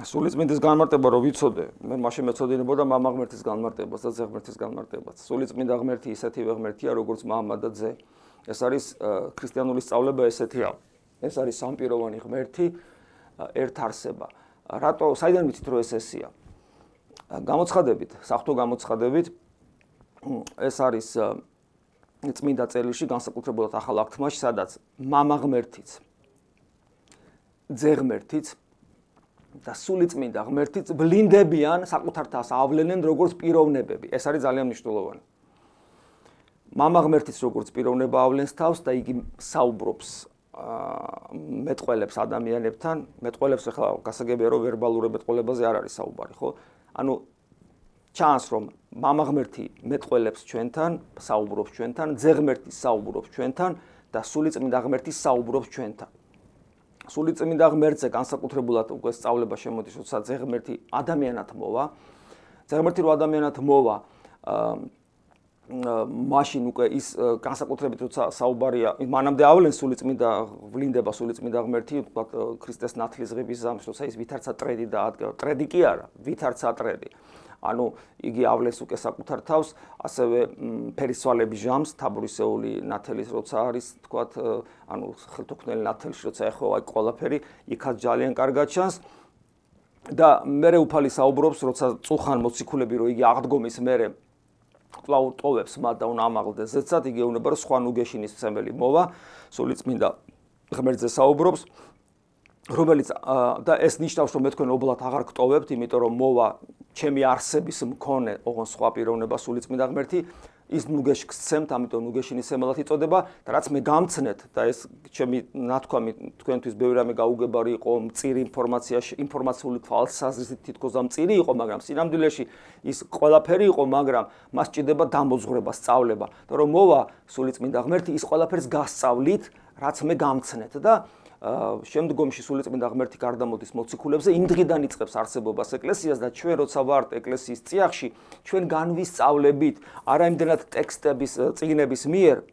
Speaker 1: სულიწმინდის განმარტება რო ვიცოდე, მე მაშინ მეცოდინებოდა მამა ღმერთის განმარტებას და ძე ღმერთის განმარტებას. სულიწმინდა ღმერთი ისეთივე ღმერთია, როგორც მამა და ძე. ეს არის ქრისტიანული სწავლება ესეთია. ეს არის სამპიროვანი ღმერთი, ერთ არსება. რატო საიდან ვიცით რომ ეს ესია? გამოცხადებით, საღვთო გამოცხადებით ეს არის წმინდა წერილში განსაკუთრებულად ახალ აქტმაში, სადაც მამა ღმერთიც, ძე ღმერთიც და სულიწმინდა ღმერთიც ვლინდებიან საკუთარ თავს ავლენენ როგორც პიროვნებები. ეს არის ძალიან მნიშვნელოვანი. მამა ღმერთიც როგორც პიროვნება ავლენს თავს და იგი საუბრობს მეტყველებს ადამიანებთან, მეტყველებს ახლა გასაგებია რომ ვერბალურ მეტყველებაზე არ არის საუბარი, ხო? ანუ ჩანს რომ მამა ღმერთი მეტყველებს ჩვენთან, საუბრობს ჩვენთან, ძე ღმერთი საუბრობს ჩვენთან და სულიწმინდა ღმერთი საუბრობს ჩვენთან. სულიწმინდა ღმერთზე განსაკუთრებულად უკვე სწავლება შემოდის, როცა ძე ღმერთი ადამიანად მოვა. ძე ღმერთი რო ადამიანად მოვა, მაშინ უკვე ის განსაკუთრებით როცა საუბარია, მანამდე ავლენს სულიწმინდა ვლინდება სულიწმინდა ღმერთი, ვთქვათ ქრისტეს ნათლის ღების ზამს, როცა ის ვითარცა ტრედი და ტრედი კი არა, ვითარცა ტრედი. ანუ იგი ავლენს უკვე საკუთარ თავს, ასევე ფერისვალების ჟამს, თაბურისეული ნათელის როცა არის, ვთქვათ, ანუ ხელთუქმნელი ნათელში როცა ეხება აი ყველაფერი, იქაც ძალიან კარგად ჩანს. და მერე უფალი საუბრობს, როცა წუხან მოციქულები რო იგი აღდგომის მერე კვლავ ტოვებს მათ და უნდა ამაღლდეს ზეცად, იგი ეუბნება რომ სხვა ნუგეშინის მცემელი მოვა, სულიწმინდა ღმერთზე საუბრობს, რომელიც და ეს ნიშნავს რომ მე თქვენ ობლად აღარ გტოვებთ, იმიტომ რომ მოვა ჩემი არსების მქონე ოღონ სხვა პიროვნება სულიწმინდა ღმერთი, ის ნუგეშს გცემთ, ამიტომ ნუგეშინის მცემელად იწოდება და რაც მე გამცნეთ და ეს ჩემი ნათქვამი თქვენთვის ბევრი რამე გაუგებარი იყო, მწირი ინფორმაციული თვალსაზრისით თითქოს ამ მწირი იყო, მაგრამ სინამდვილეში ის ყველაფერი იყო, მაგრამ მას ჭირდება დამოძღვრება, სწავლება და რომ მოვა სულიწმინდა ღმერთი, ის ყველაფერს გასწავლით, რაც მე გამცნეთ და შემდგომში სულიწმინდა ღმერთი გარდამოდის მოციქულებზე, იმ დღიდან იწყებს არსებობას ეკლესიას და ჩვენ როცა ვართ ეკლესიის წიაღში, ჩვენ განვისწავლებით არა იმდენად ტექსტების, წიგნების მიერ,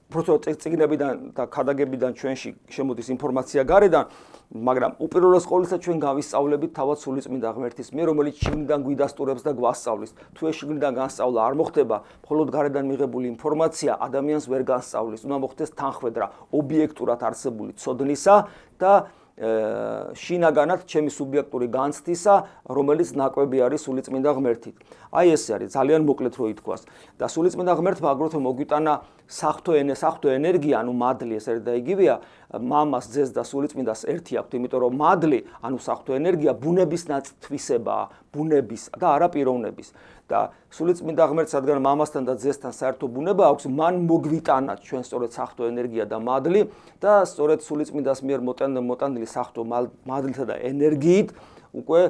Speaker 1: უბრალოდ წიგნებიდან და ქადაგებიდან ჩვენში შემოდის ინფორმაცია გარედან, მაგრამ უპირველეს ყოვლისა ჩვენ გავისწავლებით თავად სულიწმინდა ღმერთის მიერ, რომელიც შიგნიდან გვიდასტურებს და გვასწავლის. თუ ეს შიგნიდან განსწავლა არ მოხდება, მხოლოდ გარედან მიღებული ინფორმაცია ადამიანს ვერ განსწავლის. უნდა მოხდეს თანხwebdriver, ობიექტურად არსებული ცოდნისა და შინაგანად ჩემი სუბიექტური განცდისა, რომელიც ნაკვები არის სულიწმინდა ღმერთით. აი ესე არის, ძალიან მოკლედ რო ითქვას. და სულიწმინდა ღმერთმა აგრეთვე მოგვიტანა საღვთო ენერგია, ანუ მადლი, ეს არის და იგივეა, მამას, ძეს და სულიწმინდას ერთი აქვთ, იმიტომ რომ მადლი, ანუ საღვთო ენერგია ბუნების ნაწთვისებაა, ბუნების და არა პიროვნების. და სულიწმინდა ღმერთს, რადგან მამასთან და ძესთან საერთო ბუნება აქვს, მან მოგვიტანა ჩვენ სწორედ საღვთო ენერგია და მადლი და სწორედ სულიწმინდას მიერ მოტანილი საღვთო მადლითა და ენერგიით უკვე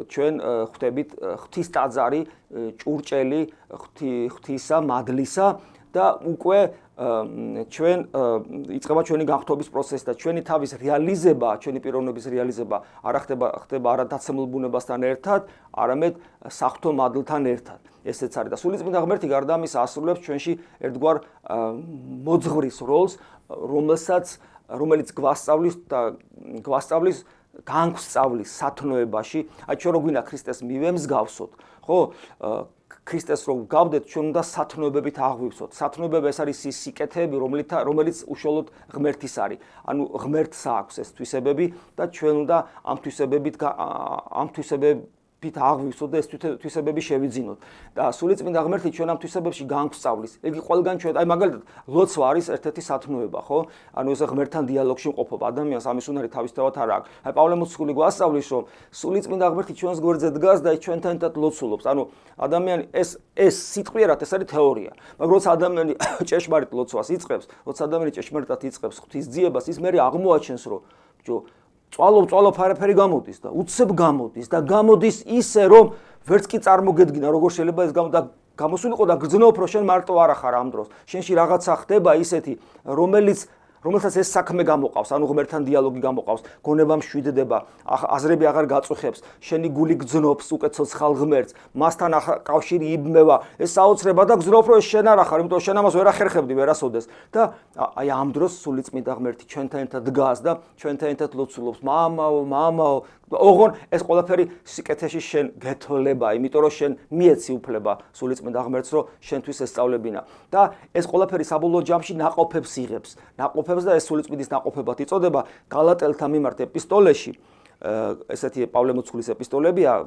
Speaker 1: ჩვენ ხვდებით ღვთის ტაძარი, ჭურჭელი ღვთისა, მადლისა და უკვე ჩვენ იწყება ჩვენი განხთობის პროცესი და ჩვენი თავის რეალიზება, ჩვენი პიროვნების რეალიზება არ ხდება არა დაცემულ ბუნებასთან ერთად, არამედ საღვთო მადლთან ერთად. ესეც არის და სულიწმინდა ღმერთი გარდა ამისა ასრულებს ჩვენში ერთგვარ მოძღვრის როლს, რომელიც გვასწავლის განგვსწავლის სათნოებაში, აი ჩვენ რო გვინდა ქრისტეს მივემსგავსოთ, ხო? ქრისტეს რო გავდეთ, ჩვენ უნდა სათნოებებით აღვივსოთ. სათნოებები ეს არის ის სიკეთეები, რომელიც უშუალოდ ღმერთის არის. ანუ ღმერთს აქვს ეს თვისებები და ჩვენ უნდა ამ თვისებებით აღვივსოთ და ეს თვისებები შევიძინოთ. და სულიწმინდა ღმერთი ჩვენ ამ თვისებებში განგვსწავლის. იგი ყველგან ჩვენ, აი მაგალითად, ლოცვა არის ერთ-ერთი სათნოება, ხო? ანუ ეს ღმერთთან დიალოგში მყოფობა. ადამიანს ამის უნარი თავისთავად არ აქვს. აი პავლე მოციქული გვასწავლის, რომ სულიწმინდა ღმერთი ჩვენს გვერდზე დგას და ჩვენთან ერთად ლოცულობს. ანუ ადამიანი ეს სიტყვიერად ეს არის თეორია. მაგრამ როცა ადამიანი ჭეშმარიტ ლოცვას იწყებს, როცა ადამიანი ჭეშმარიტად იწყებს ღვთისძიებას, ის მერე აღმოაჩენს, რომ წვალობ არაფერი გამოდის და უცებ გამოდის და გამოდის ისე, რომ ვერც კი წარმოგედგინა, როგორ შეიძლება ეს გამოსულიყო და გრძნობს, რომ შენ მარტო არ ახარ ამ დროს. შენში რაღაცა ხდება ისეთი, რომელსაც ეს საქმე გამოყავს, ანუ ღმერთთან დიალოგი გამოყავს, გონება მშვიდდება, აზრები აღარ გაწუხებს, შენი გული გძნობს უკვე ცოცხალ ღმერთს, მასთან კავშირი იბმევა, ეს საოცრება და გძნობს, რომ შენ არ ახარ, იმიტომ რომ შენ ამას ვერ ახერხებდი ვერასოდეს. და აი ამ დროს სულიწმინდა ღმერთი ჩვენთან ერთად დგას და ჩვენთან ერთად ლოცულობს, მამაო, ოღონ ეს ყველაფერი სიკეთეში შენ გეთოლება, იმიტომ რომ შენ მიეცი უფლება სულიწმინდა ღმერთს, რომ შენთვის ესწავლებინა. და ეს ყველაფერი საბოლოო ჯამში ნაყოფებს იღებს. და ეს სულიწმინდის ნაყოფებად იწოდება გალატელთა მიმართ ეპისტოლეში. ესეთი პავლე მოციქულის ეპისტოლებია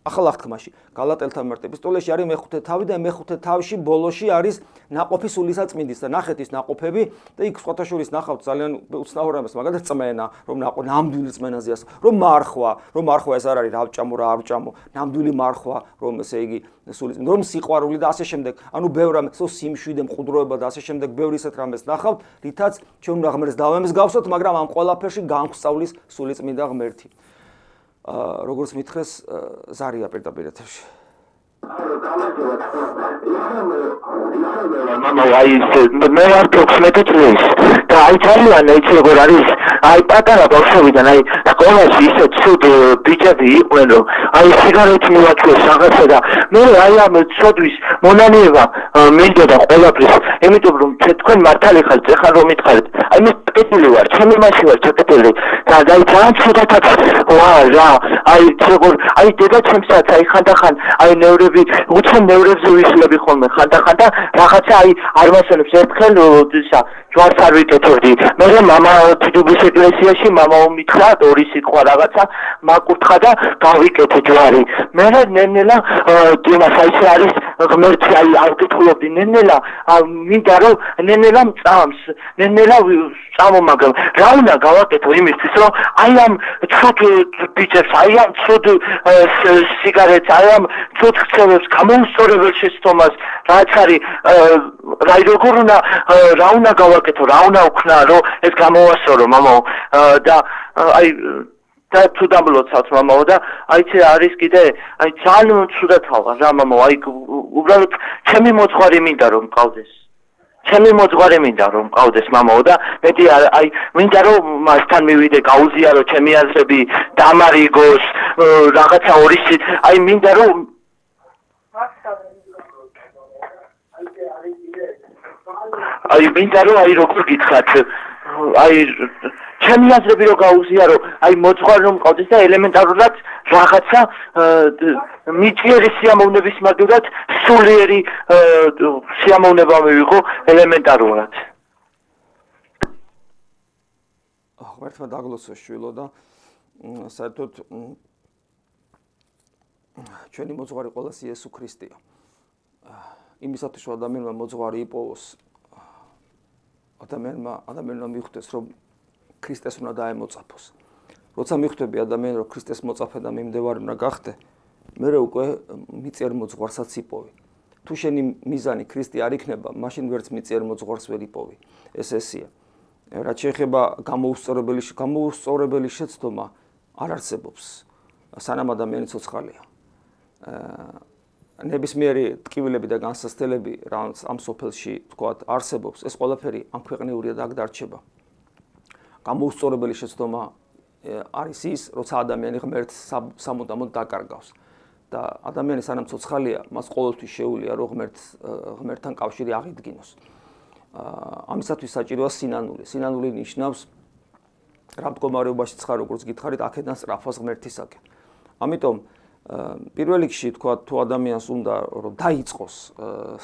Speaker 1: ახალ აღთქმაში. გალატელთა მიმართ ეპისტოლეში არის მეხუთე თავი და მეხუთე თავში ბოლოში არის ნაყოფი სულისაწმინდის და ნახეთ ის ნაყოფები და იქ სხვათა შორის ნახავთ ძალიან უცნაურ რამეს, მაგალითად წმენა, რომ ნამდვილი წმენაზეა, რომ მარხვა ეს არ არის რავჭამო რა არ ვჭამო, ნამდვილი მარხვა, რომ ესე იგი სულიწმინდა, რომ სიყვარული და ასე შემდეგ, ანუ ბევრ რამეს, სიმშვიდე, მყუდროება და ასე შემდეგ, ბევრ ისეთ რამეს ნახავთ, რითაც ჩვენ უნდა ღმერთს დავემსგავსოთ, მაგრამ ამ ყველაფერში განგვსწავლის სულიწმინდა ღმერთი. როგორც მითხრეს, ზარია პირდაპირ ეთერში.
Speaker 7: მამა აი მე ვარ 14 წლის და აი ძალიან ეცი როგორ არის აი პატარა ბავშვებიდან აი სკოლაში ისე ცუდ ბიჭები იყვნენ რომ აი სიგარეტი მივაჩვეს რაღაცა და მე აი ამ ცოდვის მონანიება მინდოდა ყველაფრის იმიტომ რომ თქვენ მართალი ხართ ეხლა რომ მითხარით აი მე კეთილი ვარ ჩემი მასი ვარ ჩაკეტილი და აი ძალიან ცუდათაც ვარ რა აი როგორ აი დედა ჩემსაც აი ხანდახან აი ნევრები უცენ ნევრებზე ვისლები ხოლმე ხანდახან და რაღაცა აი არ მასწავლებს ერთხელ ისა ჯვარს არ ვიკეთებდი მე მამა თითუბის ეკლესიაში მამა უმითხრა ორი სიტყვა რაღაცა მაკურთხა და გავიკეთე ჯვარი მე ნენელა იმას აი ეს არის ღმერთი აი არ ვკითხულობდი ნენელა მინდა რომ ნენელა მწამს ნენელა წამო მაგრამ რა უნდა გავაკეთო იმისთვის რომ აი ამ ცუდ ბიჭებს აი ამ ცუდ სიგარეტს აი ამ ცუდ ხცევებს გამოუსწორებელ შეცდომას რაც არის რაი როგორ უნდა რა უნდა გავაკეთო რა უნდა ვქნა რომ ეს გამოვასწორო მამაო და აი და თუ დამლოცავთ მამაო და აი ეს არის კიდე აი ძალიან ცუდად ხალხა რა მამაო აი უბრალოდ ჩემი მოძღვარი მინდა რომ მყავდეს ჩემი მოძღვარი მინდა რომ მყავდეს მამაო და მეტი აი მინდა რომ მასთან მივიდე გაუზიარო ჩემი აზრები დამარიგოს რაღაცა ორი აი მინდა რომ აი მინდა რომ აი როგორ გითხრათ აი ჩემი აზრები რო გაუზიარო აი მოძღვარი რომ მყავდეს და ელემენტარულად რაღაცა მიწიერი სიამოვნების მაგალითად სულიერი სიამოვნება მივიღო ელემენტარულად
Speaker 1: ღმერთმა დაგლოცოს შვილო და საერთოდ ჩვენი მოძღვარი ყველას იესო ქრისტეა იმისათვის რომ ადამიანმა მოძღვარი იპოვოს ადამიანმა მიხვდეს რომ ქრისტეს უნდა დაემოწაფოს როცა მიხვდები ადამიანს რომ ქრისტეს მოწაფე და მიმდევარი უნდა გახდე მერე უკვე მიწიერ მოძღვარსაც იპოვი თუ შენი მიზანი ქრისტე არ იქნება მაშინ ვერც მიწიერ მოძღვარს ვერ იპოვი ეს ესია რაც შეეხება გამოუსწორებელი შეცდომა არ არსებობს სანამ ადამიანი ცოცხალია ნებისმიერი ტკივილები და განსასწრებელი რაც ამ სოფელში თქვათ არსებობს ეს ყველაფერი ამ ქვეყნიურია და აქ დარჩება გამოუსწორებელი შეცდომა არის ის როცა ადამიანი ღმერთს სამუდამოდ დაკარგავს და ადამიანი სანამ ცოცხალია მას ყოველთვის შეუძლია რომ ღმერთთან კავშირი აღიდგინოს ამისათვის საჭიროა სინანული ნიშნავს რა მდგომარეობაშიც ხარ, როგორც გითხარით, აქედან სწრაფას ღმერთისაკენ. ამიტომ პირველ რიგში თქვა, თუ ადამიანს უნდა რომ დაიწყოს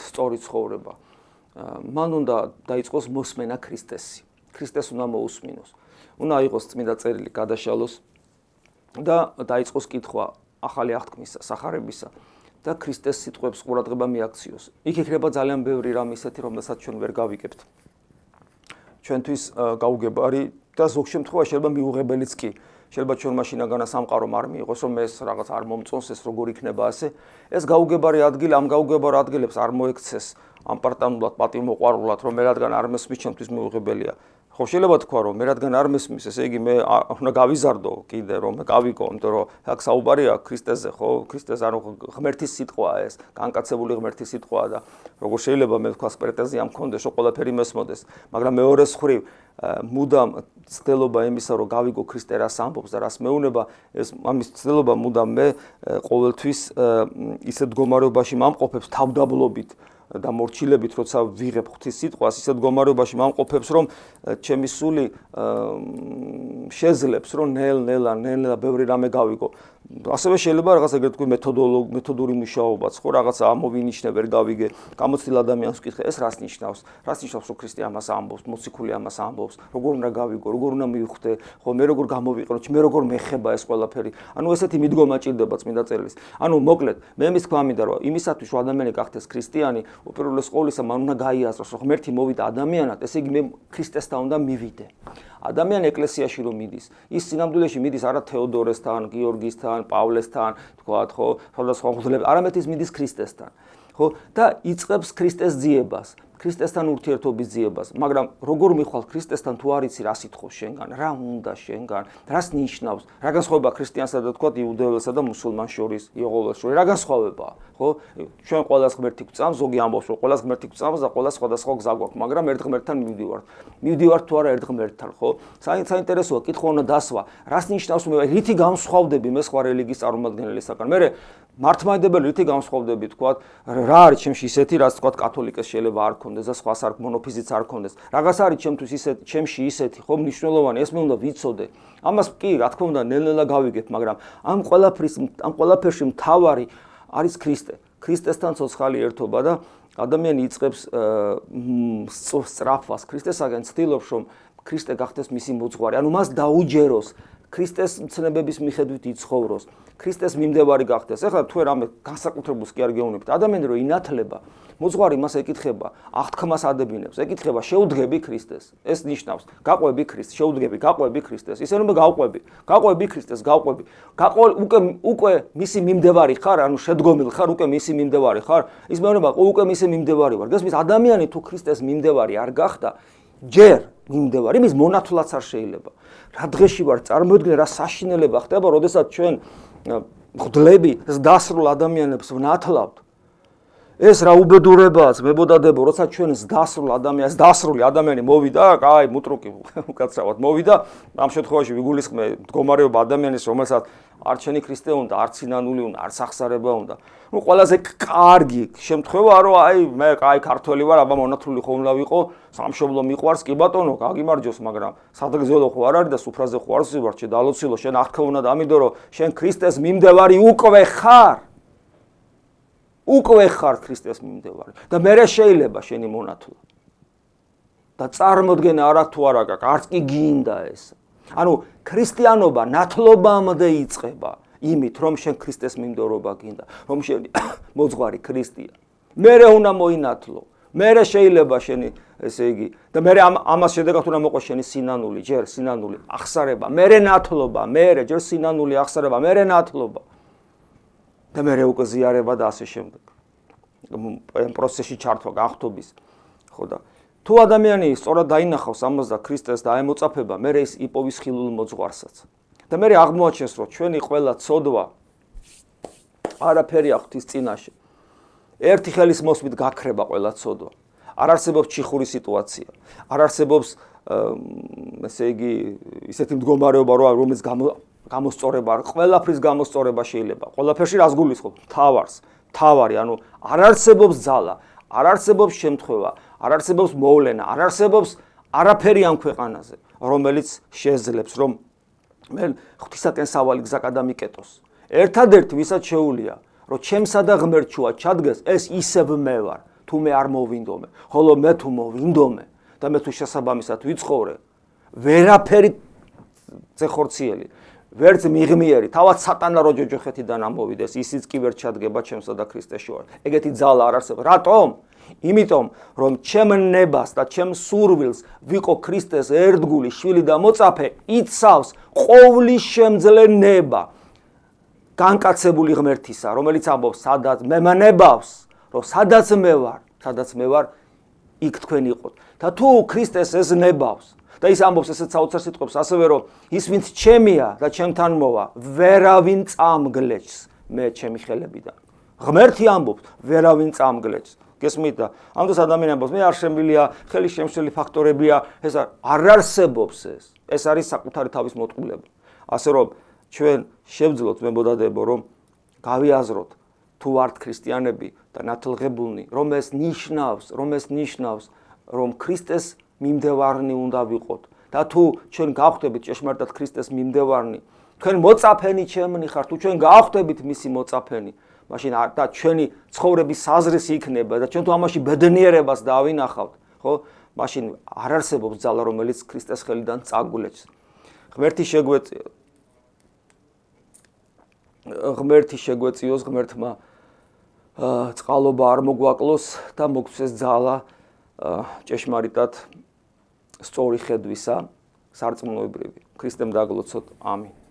Speaker 1: სწორი ცხოვრება, მან უნდა დაიწყოს მოსმენა ქრისტესი. ქრისტეს უნდა მოусმინოს. უნდა იყოს წმინდა წერილი გადაშალოს და დაიწყოს კითხვა ახალი აღთქმისა, სახარებისა და ქრისტეს სიტყვებს ყურადღება მიაქციოს. იქ იქნება ძალიან ბევრი რამ ისეთი, რომელსაც ჩვენ ვერ გავიკებთ. ჩვენთვის გაუგებარი და ზოგ შემთხვევაში შეიძლება მიუღებელიც კი. შეიძლება ჩვენ მაშინაგანა სამყარო არ მიიღოს, რომ ეს რაღაც არ მომწონს, ეს როგორ იქნება ასე. ეს გაუგებარი ადგილი, ამ გაუგებარ ადგილებს არ მოექცეს ამ პარტანულად, პატიმოყვარულად, რომ მე რადგან არ მესმის, ჩემთვის მიუღებელია. ხო, შეიძლება თქვა, რომ მე რადგან არ მესმის, ესე იგი მე უნდა გავიზარდო კიდე, რომ გავიგო, იმიტომ რომ აქ საუბარია ქრისტეზე, ხო? ქრისტეს ანუ ღმერთის სიტყვაა ეს, განკაცებული ღმერთის სიტყვაა და როგორ შეიძლება მე ვთქვას პრეტენზია მქონდეს, რომ ყველაფერი მესმოდეს, მაგრამ მეორე მხრივ მუდამ ცდელობა იმისა, რომ გავიგო ქრისტე რას ამბობს და რას მეუნება, ეს ამის ცდელობა მუდამ მე ყოველთვის ისეთ მდგომარეობაში მამყოფებს თავდაბლობით და მორჩილებით, როცა ვიღებ ღვთის სიტყვას, ისეთ მდგომარეობაში მამყოფებს, რომ ჩემი სული შეძლებს, რომ ნელ-ნელა ბევრი რამე გავიგო. ასევე შეიძლება რაღაც ეგრეთ თქვი მეთოდური მუშაობაც, ხო, რაღაც ამოვინიშნე, ვერ გავიგე, გამოცდილ ადამიანს ვკითხე, ეს რას ნიშნავს? რას ნიშნავს, რომ ქრისტე ამას ამბობს, მოციქული ამას ამბობს, როგორ უნდა გავიგო, როგორ უნდა მივხვდე, ხო, მე როგორ გამოვიყენო, მე როგორ მეხება ეს ყველაფერი. ანუ ესეთი მიდგომა ჭირდება წმინდა წერილის. ანუ მოკლედ, მე მის თქვა მინდა, რომ იმისათვის, რომ ადამიანი გახდეს ქრისტიანი, უპირველეს ყოვლისა მან უნდა გაიაზროს, რომ ღმერთი მოვიდა ადამიანად, ესე იგი მე ქრისტესთან უნდა მივიდე. ადამიანი ეკლესიაში რომ მიდის, ის სინამდვილეში მიდის არა თეოდორესთან, გიორგისთან, პავლესთან, თქვათ, ხო, სხვადასხვა მღვდლებს, არამედ ის მიდის ქრისტესთან. ხო, და იწყებს ქრისტეს ძიებას, ქრისტესთან ურთიერთობის ძიებას, მაგრამ როგორ მიხვალ ქრისტესთან თუ არ იცი რა სიტყვის შენგან, რა უნდა შენგან, რას ნიშნავს, რა განსხვავება ქრისტიანსა და თქვათ იუდეველსა და მუსულმანს შორის, იეღოვას შორის, რა განსხვავებაა, ხო? ჩვენ ყველას ღმერთი გვწამს, ზოგი ამბობს, რომ ყველას ღმერთი გვწამს და ყველას სხვადასხვა გზა გვაქვს, მაგრამ ერთ ღმერთთან მივდივართ. მივდივართ თუ არა ერთ ღმერთთან, ხო? საინტერესოა, კითხვა უნდა დასვა, რას ნიშნავს მე, რითი განსხვავდები მე სხვა რელიგიის წარმომადგენელისგან. მე მართლმადიდებელი რითი განსხვავდები, თქვათ, რა არის ჩემში ისეთი, რაც თქვათ კათოლიკეს შეიძლება არ ქონდეს და სხვას არ მონოფიზიტს არ ქონდეს. რაღაც არის ჩემთვის ისეთი, ჩემში ისეთი, ხო, მნიშვნელოვანი, ეს მე უნდა ვიცოდე. ამას კი, რა თქმა უნდა, ნელ-ნელა გავიგებ, მაგრამ ამ ყველაფერში მთავარი არის ქრისტე. ქრისტესთან ცოცხალი ერთობა და ადამიანი იწყებს სწრაფვას ქრისტესაგან, ცდილობს, რომ ქრისტე გახდეს მისი მოძღვარი. ანუ მას დაუჯეროს ქრისტეს მცნებების მიხედვით იცხოვროს. ქრისტეს მიმდევარი გახდეს. ეხლა თუ რამე განსაკუთრებულს კი არ გეუბნებით. ადამიანი რო ინათლება, მოძღვარი მას ეკითხება, აღთქმას ადებინებს, ეკითხება, შეუდგები ქრისტეს. ეს ნიშნავს, გაყვები ქრისტეს, შეუდგები, გაყვები ქრისტეს. ისე რომ გაყვები ქრისტეს, გაყვები. უკვე მისი მიმდევარი ხარ, ანუ შედგომილ ხარ, უკვე მისი მიმდევარი ხარ. ის მეუბნება, უკვე მისი მიმდევარი ვარ. გესმის, ადამიანი თუ ქრისტეს მიმდევარი არ გახდა, ჯერ მიმდევარი, იმის მონათვლაც არ შეიძლება. რა დღეში ვარ, წარმოიდგინე რა საშინელება ხდება, როდესაც ჩვენ მღვდლები დასრულ ადამიანებს ვნათლავთ. ეს რა უბედურებაა, მებოდადებო, როცა ჩვენ დასრული ადამიანი მოვიდა, კაი, მუტრუკი უკაცრავად მოვიდა, ამ შემთხვევაში ვიგულისხმე მდგომარეობა ადამიანის, რომელსაც არ ჩენი ქრისტე უნდა, არ სინანული უნდა, არ სახსარება უნდა. ნუ ყველაზე კარგი შემთხვევაა, რომ აი მე კაი ქართველი ვარ, აბა მონათლული ხომ უნდა ვიყო, სამშობლო მიყვარს, კი ბატონო, გაგიმარჯოს, მაგრამ სადღეგრძელო ხო არ არის და სუფრაზე ხო არ ვსვიბარ, შე დალოცილო, შენ აღქოვნა და ამიტომ რომ შენ ქრისტეს მიმდევარი უკვე ხარ. უკვე ხარ ქრისტეს მიმდევარი და მერე შეიძლება შენი მონათლა. და წარმოდგენა არა თუ არა გაქვს, არც კი გინდა ეს. ანუ ქრისტიანობა ნათლობამდე იწყება იმით, რომ შენ ქრისტეს მიმდევრობა გინდა, რომ შენ მოძღვარი ქრისტია. მერე უნდა მოინათლო. მერე შეიძლება შენი, ესე იგი, და მერე ამას შედეგად უნდა მოყოს შენი სინანული, ჯერ სინანული აღსარება, მერე ნათლობა, მერე ჯერ სინანული აღსარება, მერე ნათლობა. და მერე უკვე ზიარება და ასე შემდეგ. პროცესში ჩართვა განხთობის. ხო და თუ ადამიანი სწორად დაინახავს ამას და ქრისტეს დაემოწაფება, მერე ის იპოვის ხილულ მოძღვარსაც. და მერე აღმოაჩენს, რომ ჩვენი ყველა ცოდვა არაფერი აქვს ღვთის წინაშე. ერთი ხელის მოსმით გაქრება ყველა ცოდვა. არ არსებობს ჩიხური სიტუაცია. არ არსებობს ესე იგი ისეთი მდგომარეობა, რომელიც გამოსწორება, ყველაფრის გამოსწორება შეიძლება. ყველაფერში რას გულისხმობ? თავარი, ანუ არ არსებობს ძალა, არ არსებობს შემთხვევა, არ არსებობს მოვლენა, არ არსებობს არაფერი ამ ქვეყანაზე. რომელიც შეძლებს რომ მე ღვთისაკენ სავალი გზა გადამიკეტოს. ერთადერთი ვისაც შეუულია რომ ჩემსა და ღმერთშუა ჩადგეს ეს ისევ მე ვარ თუ მე არ მოვინდომე ხოლო მე თუ მოვინდომე და მე თუ შესაბამისად ვიცხოვრე ვერაფერი წეხორციელი ვერც მიღმიერი თავად სატანა რო ჯოჯოხეთიდან ამოვიდეს ისიც კი ვერ ჩადგება ჩემსა და ქრისტეს შორის ეგეთი ძალა არ არსებობს რატომ იმიტომ რომ ჩემ ნებას და ჩემ სურვილს ვიყო ქრისტეს ერთგული შვილი და მოწაფე იცავს ყოვლის შემძლე ნება განკაცებული ღმერთისა რომელიც ამბობს სადაც მე მნებავს რომ სადაც მე ვარ იქ თქვენ იყოთ და თუ ქრისტეს ეს ნებავს და ის ამბობს ესეც საოცარ სიტყვებს ასევე რომ ის ვინც ჩემია და ჩემთან მოვა ვერავინ წამგლეჭს მე ჩემი ხელებიდან ღმერთი ამბობს ვერავინ წამგლეჭს გესმით და ამდენს ადამიანი ამბობს მე არ შემილია ხელი შემშლელი ფაქტორებია ეს არ არსებობს ეს არის საკუთარი თავის მოტყუილება ასე რომ ჩვენ შევძლოთ მე მოდადებო რომ გავიაზროთ თუ ვართ ქრისტიანები და ნათლღებულნი რომ ეს ნიშნავს რომ ქრისტეს მიმდევარნი უნდა ვიყოთ და თუ ჩვენ გავხდებით ჭეშმარიტად ქრისტეს მიმდევარნი თქვენ მოწაფენი ჩემნი ხართ თუ ჩვენ გავხდებით მისი მოწაფენი მაშინ და ჩვენი ცხოვრების საზრისი იქნება და ჩვენ თუ ამაში ბედნიერებას დავინახავთ ხო მაშინ არ არსებობს ძალა რომელიც ქრისტეს ხელიდან წაგულეჭს ღმერთი შეგვეციოს ღმერთმა წყალობა არ მოგვაკლოს და მოგცეს ძალა ჭეშმარიტად სწორი ხედვისა სარწმუნოებრივი ქრისტემ დაგლოცოთ ამინ